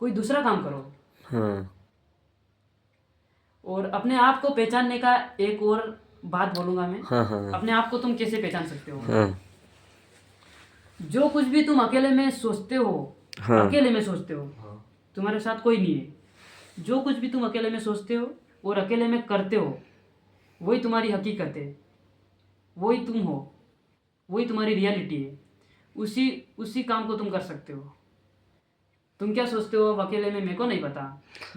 कोई दूसरा काम करो। हाँ, और अपने आप को पहचानने का एक और बात बोलूंगा मैं। हाँ, हाँ, अपने आप को तुम कैसे पहचान सकते हो? हाँ, जो कुछ भी तुम अकेले में सोचते हो, हाँ, अकेले में सोचते हो, हाँ। तुम्हारे साथ कोई नहीं है। जो कुछ भी तुम अकेले में सोचते हो और अकेले में करते हो, वही तुम्हारी हकीकत है, वही तुम हो, वही तुम्हारी रियलिटी है। उसी काम को तुम कर सकते हो। तुम क्या सोचते हो अब अकेले में, मेरे को नहीं पता।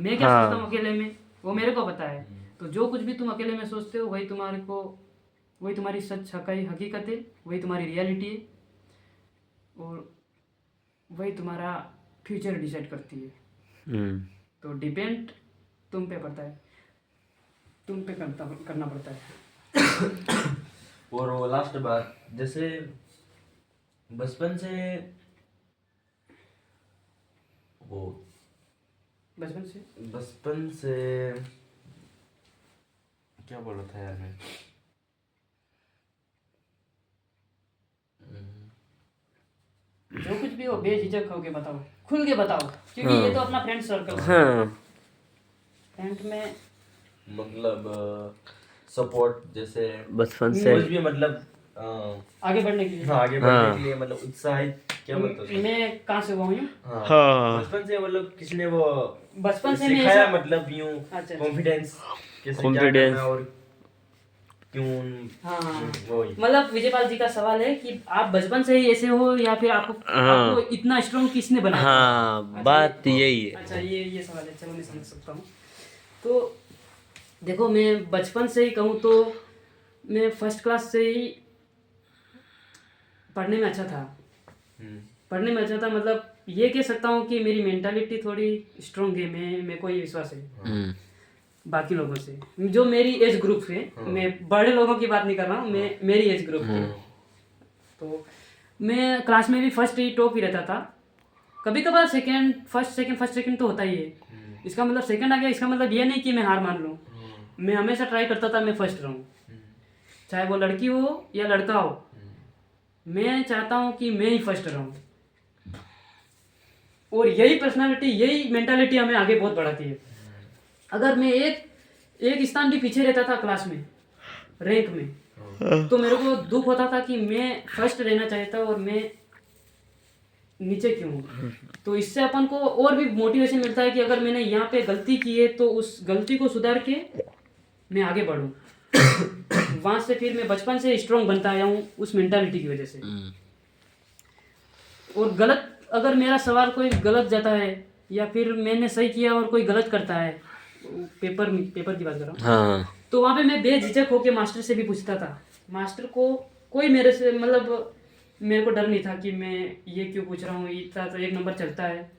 मैं क्या हाँ। सोचता हूँ अकेले में, वो मेरे को पता है। तो जो कुछ भी तुम अकेले में सोचते हो, वही तुम्हारी सच हकीकत है, वही तुम्हारी रियलिटी है और वही तुम्हारा फ्यूचर डिसाइड करती है। हम्म, तो डिपेंड तुम पे पड़ता है, तुम पे करना पड़ता है। और वो लास्ट बात, जैसे बचपन से वो बचपन से क्या बोल रहा था यार मैं। जो कुछ भी हो बेझिझक होके बताओ, खुल के बताओ, क्योंकि ये तो अपना फ्रेंड सर्कल है। हाँ, फ्रेंड में मतलब सपोर्ट, जैसे बचपन से। कुछ भी मतलब आगे बढ़ने के लिए हाँ, आगे बढ़ने के लिए मतलब उत्साहित क्या मतलब। मैं कहाँ से हुआ हूँ? हाँ, बचपन से मतलब किसने वो बचपन से मैं सिखाया, ऐसा- मतलब यूं अच्छा। कॉन्फिडेंस कैसे क्या Confidence। करना और क्यों। हाँ, वही। मतलब विजयपाल जी का सवाल है कि आप बचपन से ही ऐसे हो या फिर आपको इतना स्ट्रॉन्ग किसने बनाया? हाँ, बात यही है। अच्छा, ये सवाल है। चलो, मैं समझ सकता हूँ। तो देखो, मैं बचपन से ही कहूँ तो मैं फर्स्ट क्लास से ही पढ़ने में अच्छा था। पढ़ने में अच्छा था, मतलब ये कह सकता हूँ कि मेरी मेंटालिटी थोड़ी स्ट्रॉन्ग है। मेरे को ये विश्वास है हम्म, बाकी लोगों से, जो मेरी एज ग्रुप है। मैं बड़े लोगों की बात नहीं कर रहा हूँ, मैं मेरी एज ग्रुप है। तो मैं क्लास में भी फर्स्ट ही टॉप ही रहता था। कभी कभार फर्स्ट सेकंड तो होता ही है। इसका मतलब सेकंड आ गया, इसका मतलब ये नहीं कि मैं हार मान लूँ। मैं हमेशा ट्राई करता था मैं फर्स्ट रहूँ, चाहे वो लड़की हो या लड़का हो। मैं चाहता हूँ कि मैं ही फर्स्ट रहूँ, और यही पर्सनालिटी, यही मेंटालिटी हमें आगे बहुत बढ़ाती है। अगर मैं एक स्थान भी पीछे रहता था क्लास में, रैंक में, तो मेरे को दुख होता था कि मैं फर्स्ट रहना चाहता और मैं नीचे क्यों हूँ। तो इससे अपन को और भी मोटिवेशन मिलता है कि अगर मैंने यहाँ पे गलती की है तो उस गलती को सुधार के मैं आगे बढ़ूँ। वहाँ से फिर मैं बचपन से स्ट्रांग बनता आया हूँ उस मेंटालिटी की वजह से। और गलत, अगर मेरा सवाल कोई गलत जाता है या फिर मैंने सही किया और कोई गलत करता है, पेपर की बात कर रहा हूँ, हाँ, तो वहाँ पे मैं बेझिझक होके मास्टर से भी पूछता था। मास्टर को कोई मेरे से, मतलब मेरे को डर नहीं था कि मैं ये क्यों पूछ रहा हूँ, इतना तो एक नंबर चलता है।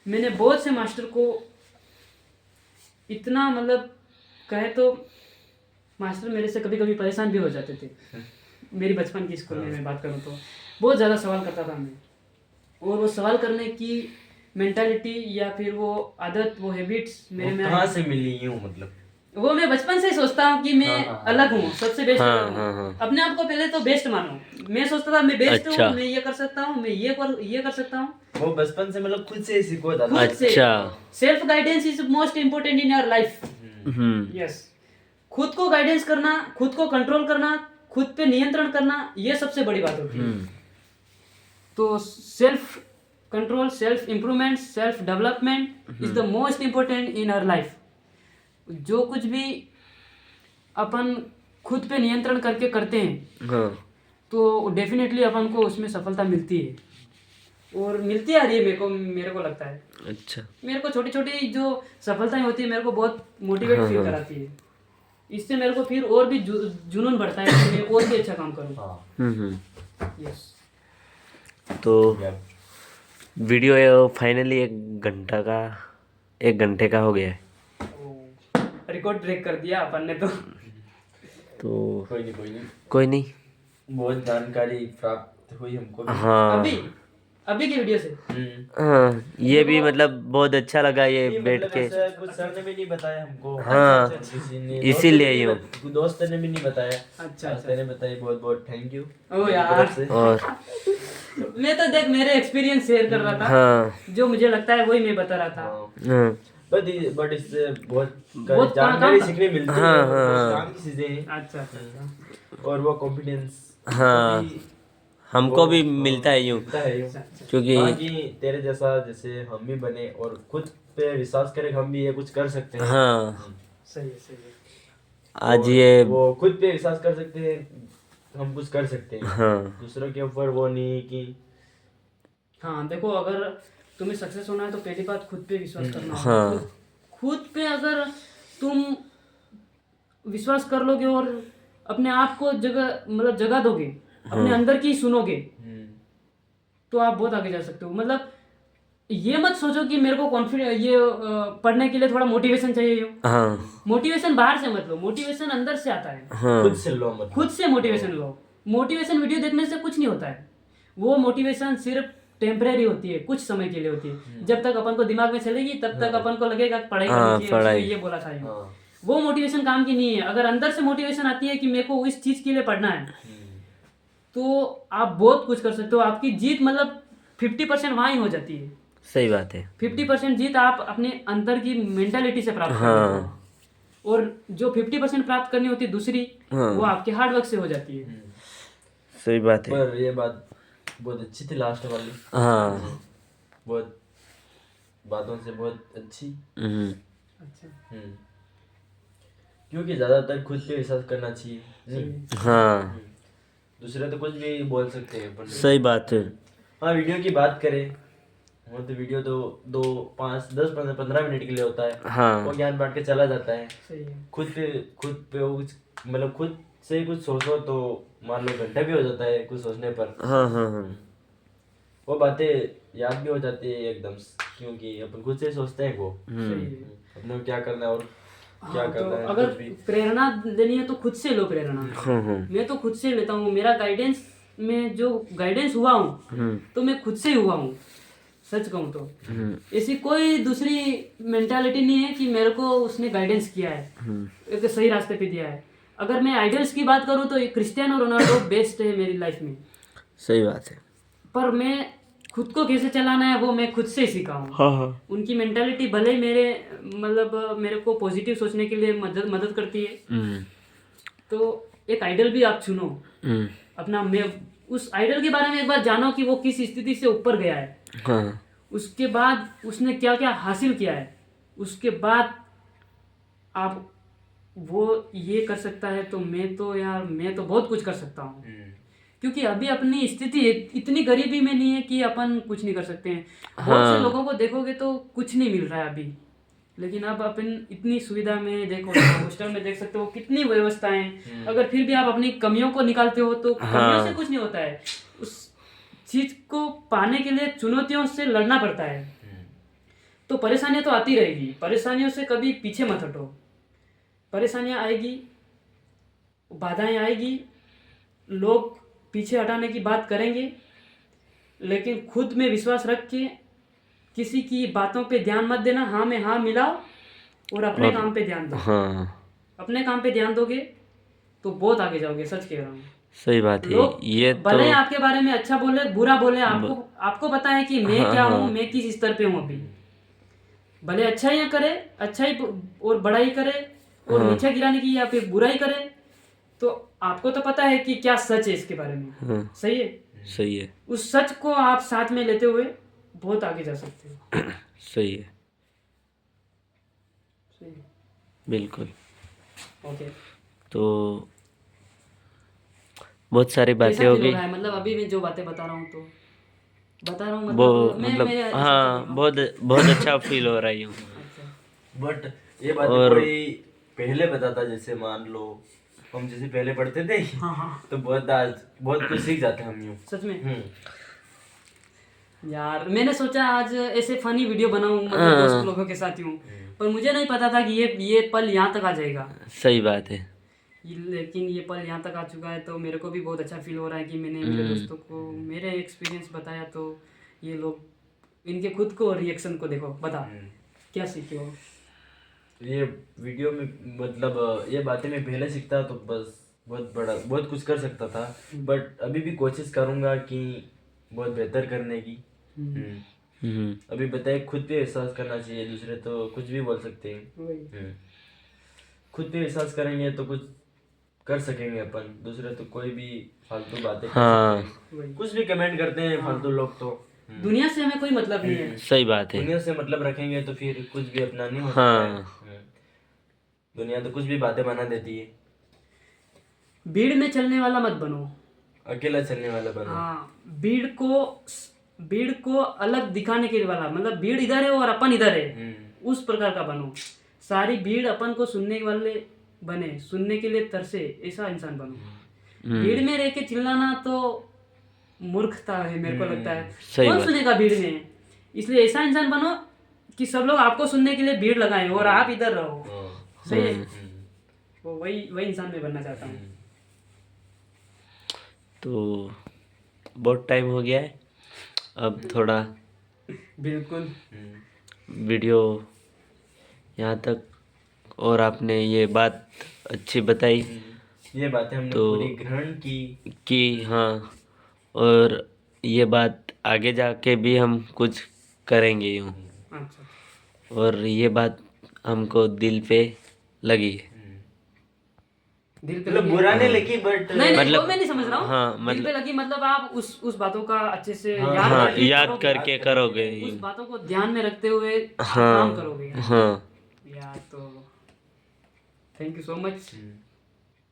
मैंने बहुत से मास्टर को इतना, मतलब कहे तो मास्टर मेरे से कभी कभी परेशान भी हो जाते थे। मेरी बचपन की स्कूल में मैं बात करूँ तो बहुत ज़्यादा सवाल करता था मैं, और वो सवाल करने की मेंटालिटी या फिर वो आदत, वो हैबिट्स मेरे में कहाँ से मिली यूं मतलब? वो मैं बचपन से सोचता हूँ कि मैं अलग हूँ, सबसे बेस्ट हूँ। अपने आप को पहले तो बेस्ट मानो। मैं सोचता था मैं बेस्ट हूँ, मैं ये कर सकता हूँ, मैं ये कर सकता हूँ। वो बचपन से मतलब खुद से ही सीखो दादा। खुद से। Self guidance is most important in your life. Yes, खुद को गाइडेंस करना, खुद को कंट्रोल करना, खुद पे नियंत्रण करना, ये सबसे बड़ी बात होती है। तो self control, self improvement, self development is the most important in our life. जो कुछ भी अपन खुद पे नियंत्रण करके करते हैं तो डेफिनेटली अपन को उसमें सफलता मिलती है, और मिलती आ रही है मेरे को लगता है। अच्छा। मेरे को छोटी छोटी जो सफलताएं होती है मेरे को बहुत मोटिवेट फील कराती है। इससे मेरे को फिर और भी जुनून बढ़ता है कि मैं और भी अच्छा काम करूँ। यस। तो वीडियो फाइनली 1 घंटे का हो गया है। रिकॉर्ड ब्रेक कर दिया अपन ने तो कोई नहीं। बहुत जानकारी प्राप्त हुई हमको भी। हाँ अभी की वीडियो से। हाँ, ये भी मतलब बहुत अच्छा लगा ये नहीं, बैठ मतलब के। ऐसा कुछ सर ने भी नहीं बताया हमको। हाँ, किसी ने इसीलिए दोस्त ने भी नहीं बताया। अच्छा। आज तेने बताई, बहुत बहुत थैंक यू। ओ यार, और मैं तो देख मेरे एक्सपीरियंस शेयर कर रहा था। हाँ जो मुझे लगता है वही मैं बता रहा था। हाँ बट इससे बहुत बहुत जानकारी काम- सीखने मिलती है। हाँ, बहुत हाँ। काम की चीजें हैं। अच्छा। और वो कॉन्फिडेंस हाँ, हमको भी मिलता है यूँ, मिलता है यूँ। क्योंकि हाँ कि तेरे जैसा जैसे हम भी बने और खुद पे विश्वास करें कि हम भी ये कुछ कर सकते हैं। हाँ सही है। आज और ये वो खुद पे विश्वास कर सकते हैं, हम कुछ कर सकते हैं। हाँ दूसरों के ऊपर वो नहीं कि हाँ, देखो अगर तुम्हें सक्सेस होना है तो पहली बात खुद पे विश्वास करना होगा। हाँ। खुद पे अगर तुम विश्वास कर लोगे और अपने आप को जगह दोगे, अपने अंदर की सुनोगे, तो आप बहुत आगे जा सकते हो। मतलब ये मत सोचो कि मेरे को कॉन्फिडेंस पढ़ने के लिए थोड़ा मोटिवेशन चाहिए। हाँ मोटिवेशन बाहर से मत लो, मोटिवेशन अंदर से आता है। हाँ खुद से लो मतलब। खुद से मोटिवेशन लो। मोटिवेशन वीडियो देखने से कुछ नहीं होता है। वो मोटिवेशन सिर्फ टेम्परेरी होती है, कुछ समय के लिए होती है। जब तक अपन को दिमाग में चलेगी तब तक अपन को लगेगा पढ़ाई करनी चाहिए, उसने ये बोला था ये। वो मोटिवेशन काम की नहीं है। अगर अंदर से मोटिवेशन आती है कि मेरे को इस चीज के लिए पढ़ना है, तो आप बहुत कुछ कर सकते हो। आपकी जीत मतलब 50% वहाँ ही हो जाती है। सही बात है। 50% जीत आप अपने अंदर की मेंटालिटी से प्राप्त करते हो, और जो 50% प्राप्त करनी होती है दूसरी, वो आपके हार्ड वर्क से हो जाती है। सही बात है। पर ये बात बहुत अच्छी थी लास्ट वाली। हाँ बहुत बातों से बहुत अच्छी। अच्छा। क्योंकि ज्यादातर खुद पे विश्वास करना चाहिए। नहीं, हाँ दूसरे तो कुछ भी बोल सकते हैं पर सही बात है। हाँ, वीडियो की बात करें वो तो वीडियो तो 2, 5, 10, 15 मिनट के लिए होता है। हाँ वो ज्ञान बांट के चला जाता है। सही है। खुद पे वो मतलब खुद से ही कुछ सोचो तो मान लो घंटा भी हो जाता है कुछ सोचने पर। हाँ हाँ हाँ वो बातें याद भी हो जाती है एकदम से, क्योंकि अपन खुद से सोचते हैं वो सही है। अपने को क्या करना है और क्या हाँ, तो करना है अगर कुछ भी। प्रेरणा लेनी है तो खुद से लो प्रेरणा। मैं तो खुद से लेता हूँ। मेरा गाइडेंस में जो गाइडेंस हुआ हूँ तो मैं खुद से ही हुआ हूँ, सच कहूँ तो। ऐसी कोई दूसरी मेंटालिटी नहीं है कि मेरे को उसने गाइडेंस किया है, एक सही रास्ते पे दिया है। अगर मैं आइडल्स की बात करूँ तो क्रिस्टियानो रोनाल्डो बेस्ट है मेरी लाइफ में। सही बात है। पर मैं खुद को कैसे चलाना है वो मैं खुद से ही सीखा हूँ। हाँ उनकी मेंटालिटी भले ही मेरे को पॉजिटिव सोचने के लिए मदद करती है। तो एक आइडल भी आप चुनो अपना। मैं उस आइडल के बारे में एक बार जानो कि वो किस स्थिति से ऊपर गया है, हाँ उसके बाद उसने क्या क्या हासिल किया है, उसके बाद आप वो ये कर सकता है तो मैं तो बहुत कुछ कर सकता हूँ। क्योंकि अभी अपनी स्थिति इतनी गरीबी में नहीं है कि अपन कुछ नहीं कर सकते हैं। बहुत से लोगों को देखोगे तो कुछ नहीं मिल रहा है अभी, लेकिन अब अपन इतनी सुविधा में देखो, हॉस्टल में देख सकते हो कितनी व्यवस्थाएं। अगर फिर भी आप अपनी कमियों को निकालते हो तो कमियों से कुछ नहीं होता है। उस चीज को पाने के लिए चुनौतियों से लड़ना पड़ता है। तो परेशानियां तो आती रहेगी, परेशानियों से कभी पीछे मत हटो। परेशानियां आएगी, बाधाएं आएगी, लोग पीछे हटाने की बात करेंगे, लेकिन खुद में विश्वास रख के किसी की बातों पे ध्यान मत देना। हाँ में हाँ मिलाओ और अपने काम पे ध्यान दो। हाँ अपने काम पे ध्यान दोगे तो बहुत आगे जाओगे, सच कह रहा हूँ। सही बात है लोग ये तो। भले आपके बारे में अच्छा बोले बुरा बोले, आपको पता है कि मैं क्या हूँ, मैं किस स्तर पे हूँ अभी। भले अच्छा ही करे, अच्छा ही और बड़ाई करे, और नीचे गिराने की या फिर बुराई करे, तो आपको तो पता है कि क्या सच है इसके बारे में। सही है। सही है। उस सच को आप साथ में लेते हुए बहुत आगे जा सकते हो। सही है। सही है। बिल्कुल। ओके। तो बहुत सारी बातें कैसा हो फील हो गई। रहा है, मतलब अभी मैं जो बातें बता रहा हूँ तो बता रहा हूँ, वो मतलब मैं मतलब मेरे हिसाब से हाँ कर रहा हूँ। बहुत बहुत अच्छा फील हो रहा है यूँ। अच्छा। बट ये बात और- कोई पहले बताता, जैसे मान लो हम जैसे पहले पढ़ते थे हाँ हाँ, तो बहुत कुछ सीख जाते हम यूँ। सच में। यार मैंने सोचा आज ऐसे फनी वीडियो बनाऊं, मतलब दोस्त लोगों के साथ यूं, पर मुझे नहीं पता था कि ये पल यहाँ तक आ जाएगा। सही बात है। लेकिन ये पल यहाँ तक आ चुका है, तो मेरे को भी बहुत अच्छा फील हो रहा है कि मैंने मेरे दोस्तों को मेरे एक्सपीरियंस बताया, तो ये लोग इनके खुद को रिएक्शन को देखो, बता क्या सीखे हो। ये वीडियो में मतलब ये बातें मैं पहले सीखता तो बस बहुत कुछ कर सकता था, बट अभी भी कोशिश करूंगा कि बहुत बेहतर करने की। अभी बताए खुद पे एहसास करना चाहिए, दूसरे तो कुछ भी बोल सकते हैं। खुद पे एहसास करेंगे तो कुछ कर सकेंगे अपन, दूसरे तो कोई भी फालतू बातें कर सकते हैं, कुछ भी कमेंट करते हैं फालतू लोग तो। दुनिया से हमें कोई मतलब नहीं है। सही बात है। दुनिया से मतलब रखेंगे तो फिर कुछ भी अपना नहीं हो सकता है। दुनिया तो कुछ भी बातें बना देती है। भीड़ में चलने वाला मत बनो, अकेला चलने वाला बनो। हाँ, भीड़ को अलग दिखाने के वाला, मतलब भीड़ इधर है और अपन इधर है, उस प्रकार का बनो। सारी भीड़ अपन को सुनने वाले बने, सुनने के लिए तरसे, ऐसा इंसान बनो। भीड़ में रह के चिल्लाना तो मूर्खता है, मेरे को लगता है। सही कौन बात। सुनेगा भीड़ में? इसलिए ऐसा इंसान बनो कि सब लोग आपको सुनने के लिए भीड़ लगाएं और आप इधर रहो। सही है। वो वही इंसान मैं बनना चाहता हूँ। तो बहुत टाइम हो गया है, अब थोड़ा बिल्कुल। वीडियो यहाँ तक, और आपने ये बात अच्छी बताई ये बातें हमने तो- पूरी ग्रहण की। कि हाँ, और ये बात आगे जाके भी हम कुछ करेंगे यूँ, अच्छा। और ये बात हमको दिल पे लगी है। दिल पे मतलब लगी? बुरा नहीं लगी, बट नहीं मतलब- वो मैं नहीं समझ रहा हूँ। हाँ, दिल पे लगी मतलब आप उस बातों का अच्छे से हाँ, याद याद करके करोगे उस यूँ। बातों को ध्यान में रखते हुए आप हाँ, काम करोगे। हाँ, यार तो थैंक यू सो मच,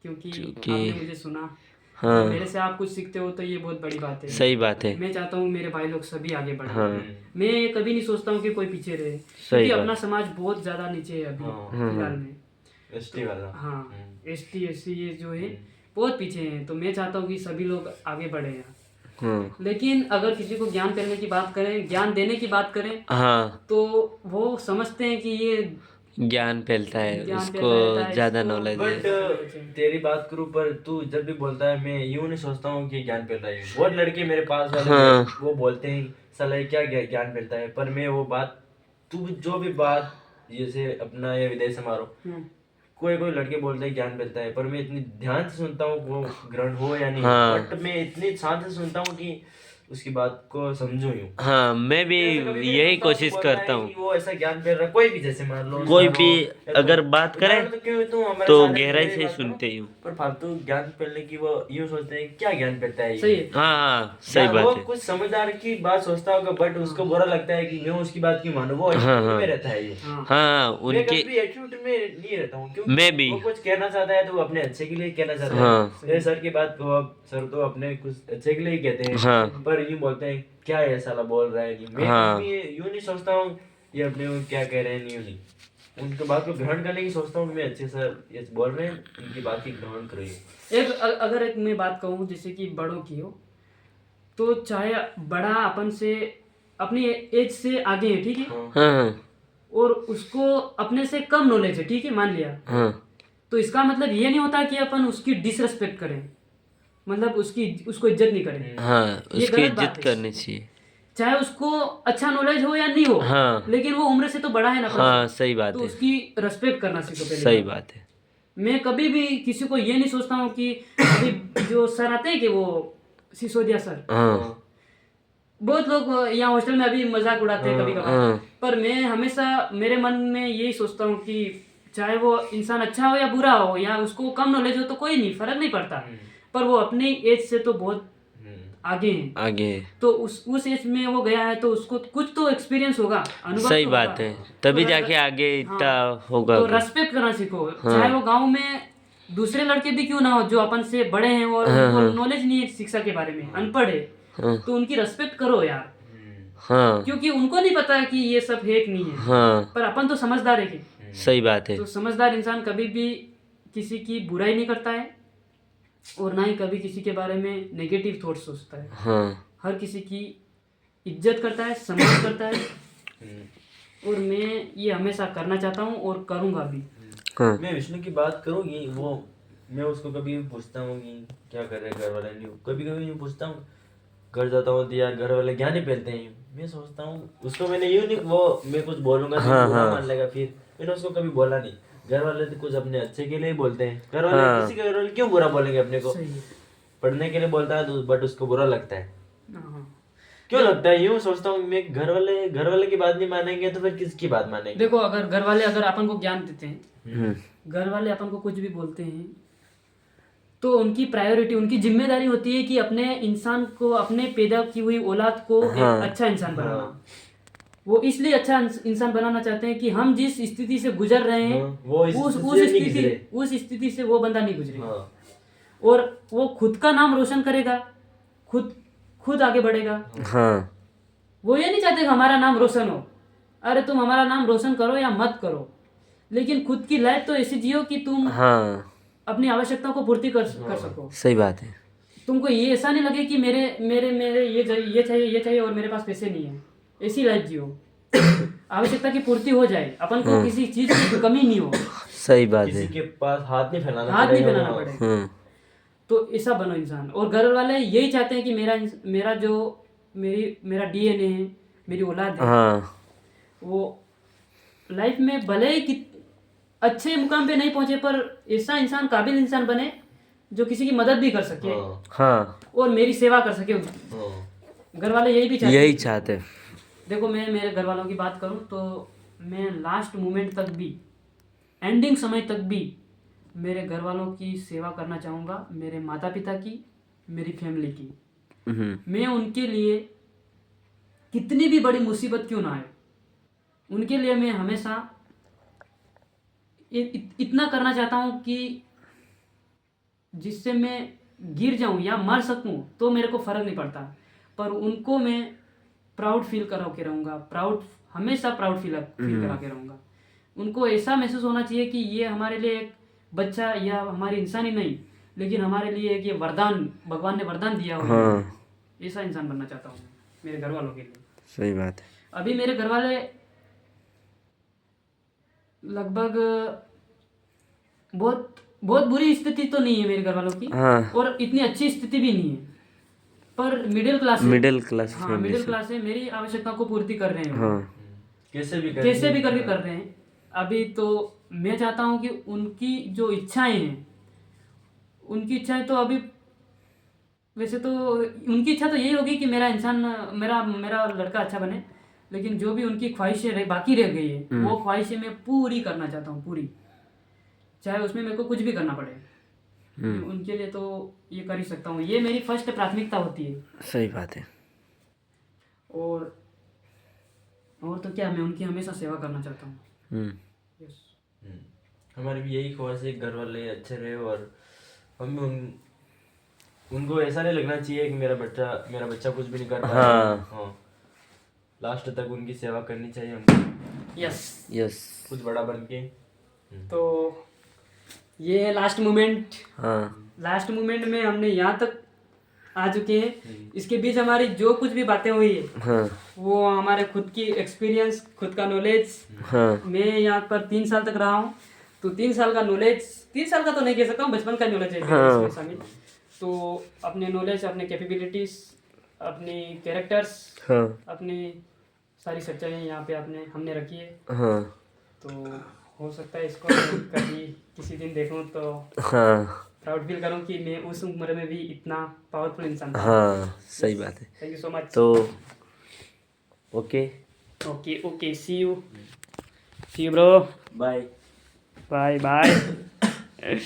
क्योंकि क्योंकि- आपने मुझे सुना। हाँ, मेरे से आप कुछ सीखते हो तो ये बहुत बड़ी बात है। सही बात है। मैं चाहता हूँ मेरे भाई लोग सभी आगे बढ़े। हाँ, मैं कभी नहीं सोचता हूँ कि कोई पीछे रहे, क्योंकि अपना समाज बहुत ज्यादा नीचे है अभी फिलहाल में। एसटी वाला। हाँ, ST SC ये जो है बहुत पीछे हैं, तो मैं चाहता हूँ कि सभी लोग आगे बढ़े हैं। हाँ, लेकिन अगर किसी को ज्ञान करने की बात करें, ज्ञान देने की बात करें, हाँ, तो वो समझते हैं कि ये ज्ञान फैलता है, ज्ञान उसको फैलता रहता है, ज़्यादा इसको- नॉलेज बट है। तेरी बात करूं, पर तू जब भी बोलता है मैं यूं नहीं सोचता हूँ कि ज्ञान फैलता है। बहुत लड़के मेरे पास वाले हाँ। वो बोलते हैं साला ये क्या ज्ञान फैलता है, पर मैं वो बात, तू जो भी बात, जैसे अपना ये विदेश समारोह, कोई लड़के बोलते हैं ज्ञान फैलता है, पर मैं इतनी ध्यान से सुनता हूँ वो ग्रहण हो या नहीं, हाँ। बट मैं इतनी शांत से सुनता हूँ कि उसकी बात को समझूं यूं। हाँ, मैं भी ऐसा कभी नहीं यही सुनता हूँ कोशिश बोल रहा है करता हूँ। कि वो ऐसा ज्ञान फैल रहा है, कोई भी, जैसे मान लो कोई सर भी हो या अगर तुम- बात करे उदाहरण तो क्यों तुम हमारे तो साथ है, गहराई मेरी से बात करो। सुनते ही हूँ। पर फालतू ज्ञान फैलने की वो यूं सोचते हैं क्या ज्ञान फैलता है ये? सही है। हाँ, हाँ, सही वो बात है। कुछ समझदार की बात सोचता होगा, बट उसको बुरा लगता है कि मैं उसकी बात क्यों मानूं। वो हाँ, एटीट्यूड हाँ। में रहता है ये। हाँ, हाँ, मैं उनके कभी एटीट्यूड में नहीं रहता हूँ, क्योंकि मैं भी। वो कुछ कहना चाहता है तो वो अपने अच्छे के लिए कहना चाहता हाँ। है। ये सर की बात को अब सर तो अपने कुछ अच्छे के लिए ही कहते हैं, हाँ। पर यूं बोलते हैं क्या ये साला बोल रहा है। नहीं, मैं हाँ। कभी यूं नहीं सोचता हूँ ये अपने को क्या कह रहे हैं, यूं नहीं, उनकी बात को ग्रहण करने की सोचता हूँ कि मैं अच्छे से ये बोल रहे हैं, इनकी बात की ग्रहण करिए। अगर एक मैं बात कहूँ जैसे कि बड़ों की हो, तो चाहे बड़ा अपन से अपनी एज से आगे है, ठीक है, हाँ, और उसको अपने से कम नॉलेज है, ठीक है, मान लिया, हाँ, तो इसका मतलब ये नहीं होता कि अपन उसकी डिसरेस्पेक्ट करें, मतलब उसको इज्जत नहीं करें। हाँ, ये उसकी गलत बात इज्जत है। करनी चाहिए। चाहे उसको अच्छा नॉलेज हो या नहीं हो, हाँ। लेकिन वो उम्र से तो बड़ा है ना अपन हाँ, से, सही बात तो है। उसकी रेस्पेक्ट करना सीखो पहले। सही बात है। मैं कभी भी किसी को ये नहीं सोचता हूँ कि अभी जो सर आते हैं कि वो सिसोदिया सर, हाँ बहुत लोग यहाँ हॉस्टल में अभी मजाक उड़ाते हैं कभी कभार, हाँ पर मैं हमेशा मेरे मन में यही सोचता हूँ कि चाहे वो इंसान अच्छा हो या बुरा हो या उसको कम नॉलेज हो तो कोई नहीं, फर्क नहीं पड़ता, पर वो अपनी एज से तो बहुत आगे हैं। आगे तो उस एज में वो गया है तो उसको कुछ तो एक्सपीरियंस होगा, अनुभव सही तो बात होगा। है, तभी तो जाके आगे इतना हाँ, होगा। तो रेस्पेक्ट करना सीखो, चाहे वो गांव में दूसरे लड़के भी क्यों ना हो जो अपन से बड़े हैं और उनको नॉलेज नहीं है शिक्षा के बारे में, अनपढ़ है, हाँ तो उनकी रेस्पेक्ट करो यार, हाँ क्योंकि उनको नहीं पता है कि ये सब है कि नहीं है, हाँ पर अपन तो समझदार है कि, सही बात है। तो समझदार इंसान कभी भी किसी की बुराई नहीं करता है और ना ही कभी किसी के बारे में नेगेटिव थॉट सोचता है, हाँ हर किसी की इज्जत करता है, सम्मान करता है, और मैं ये हमेशा करना चाहता हूँ और करूँगा भी। हाँ मैं विष्णु की बात करूँगी, वो मैं उसको कभी भी पूछता हूँ कि क्या कर रहे हैं घर वाले, नहीं कभी कभी यूँ पूछता हूँ, घर जाता हूँ तो यार घर वाले ज्ञान ही फैलते हैं, मैं सोचता हूँ उसको मैंने यूँ नहीं, वो मैं कुछ बोलूँगा तो बुरा मान लेगा, फिर मैंने उसको कभी बोला नहीं, घर वाले तो कुछ अपने अच्छे के लिए ही बोलते हैं, घर वाले किसी के घर वाले क्यों बुरा बोलेंगे अपने को, सही है। पढ़ने के लिए बोलता है तो बट उसको बुरा लगता है, हाँ। क्यों लगता है, यूँ सोचता हूँ मैं, घर वाले की बात नहीं मानेंगे तो फिर किसकी बात मानेंगे। देखो अगर घर वाले अगर अपन को ज्ञान देते हैं, घर वाले अपन को कुछ भी बोलते हैं, तो उनकी प्रायोरिटी, उनकी जिम्मेदारी होती है कि अपने इंसान को, अपने पैदा की हुई औलाद को एक अच्छा इंसान बनाना। वो इसलिए अच्छा इंसान बनाना चाहते हैं कि हम जिस स्थिति से गुजर रहे हैं वो उस स्थिति से वो बंदा नहीं गुजरे, हाँ। और वो खुद का नाम रोशन करेगा, खुद आगे बढ़ेगा। हाँ वो ये नहीं चाहते कि हमारा नाम रोशन हो, अरे तुम हमारा नाम रोशन करो या मत करो, लेकिन खुद की लाइफ तो ऐसी जियो कि तुम हाँ अपनी आवश्यकताओं को पूर्ति कर सको। सही बात है। तुमको ये ऐसा नहीं लगे कि मेरे मेरे मेरे ये चाहिए और मेरे पास पैसे नहीं है, ऐसी लाइफ जियो, आवश्यकता की पूर्ति हो जाए, अपन को किसी चीज की कमी नहीं हो, सही बात है। किसी के पास हाथ नहीं फैलाना पड़ेगा। हाँ तो ऐसा बनो इंसान। और घर वाले यही चाहते हैं कि मेरा डीएनए है, मेरी औलाद है, हाँ वो लाइफ में भले ही अच्छे मुकाम पे नहीं पहुंचे, पर ऐसा इंसान, काबिल इंसान बने जो किसी की मदद भी कर सके हाँ और मेरी सेवा कर सके। घर वाले यही भी चाहते यही चाहते हैं। देखो मैं मेरे घर वालों की बात करूं तो मैं लास्ट मोमेंट तक भी, एंडिंग समय तक भी मेरे घर वालों की सेवा करना चाहूँगा, मेरे माता पिता की, मेरी फैमिली की। मैं उनके लिए कितनी भी बड़ी मुसीबत क्यों ना आए, उनके लिए मैं हमेशा इतना करना चाहता हूँ कि जिससे मैं गिर जाऊँ या मर सकूँ तो मेरे को फ़र्क नहीं पड़ता, पर उनको मैं प्राउड फील करा के रहूँगा, हमेशा प्राउड फील करा के रहूँगा। उनको ऐसा महसूस होना चाहिए कि ये हमारे लिए एक बच्चा या हमारी इंसान ही नहीं, लेकिन हमारे लिए एक ये वरदान, भगवान ने वरदान दिया हुआ है। ऐसा इंसान बनना चाहता हूँ मैं मेरे घर वालों के लिए। सही बात है। अभी मेरे घर वाले लगभग बहुत बहुत बुरी स्थिति तो नहीं है मेरे घर वालों की, और इतनी अच्छी स्थिति भी नहीं है, पर मिडिल क्लास है। हाँ, मिडिल क्लास है, मेरी आवश्यकता को पूर्ति कर रहे हैं। कैसे भी करके कर रहे हैं। अभी तो मैं चाहता हूँ कि उनकी जो इच्छाएं हैं, उनकी इच्छाएं तो अभी वैसे तो उनकी इच्छा तो यही होगी कि मेरा लड़का अच्छा बने, लेकिन जो भी उनकी ख्वाहिशें बाकी रह गई है वो ख्वाहिशें मैं पूरी करना चाहता हूँ, पूरी, चाहे उसमें मेरे को कुछ भी करना पड़े। उनके लिए तो ये कर ही सकता हूँ, ये मेरी फर्स्ट प्राथमिकता होती है। सही बात है। और तो क्या, मैं उनकी हमेशा सेवा करना चाहता हूँ। यस। हमारी भी यही ख्वाहिश है, घर वाले अच्छे रहे और हम भी उनको ऐसा नहीं लगना चाहिए कि मेरा बच्चा कुछ भी नहीं कर पा रहा है। हाँ, लास्ट तक उनकी सेवा करनी चाहिए हमको। यस कुछ बड़ा बन के। तो ये है लास्ट मोमेंट। हाँ लास्ट मोमेंट में हमने यहाँ तक आ चुके हैं। इसके बीच हमारी जो कुछ भी बातें हुई है वो हमारे खुद की एक्सपीरियंस, खुद का नॉलेज। मैं यहाँ पर 3 साल तक रहा हूँ, तो 3 साल का नॉलेज, 3 साल का तो नहीं कह सकता हूँ, बचपन का नॉलेज है इसमें शामिल। तो अपने नॉलेज, अपने कैपेबिलिटीज, अपनी कैरेक्टर्स, अपनी सारी सच्चाई यहाँ पे हमने रखी है। तो हो सकता है इसको मैं कभी किसी दिन देखूं तो हाँ प्राउड फील करूं कि मैं उस उम्र में भी इतना पावरफुल इंसान था। हाँ सही बात है। Thank you so much. तो okay okay okay, see you bro. Bye. Bye bye.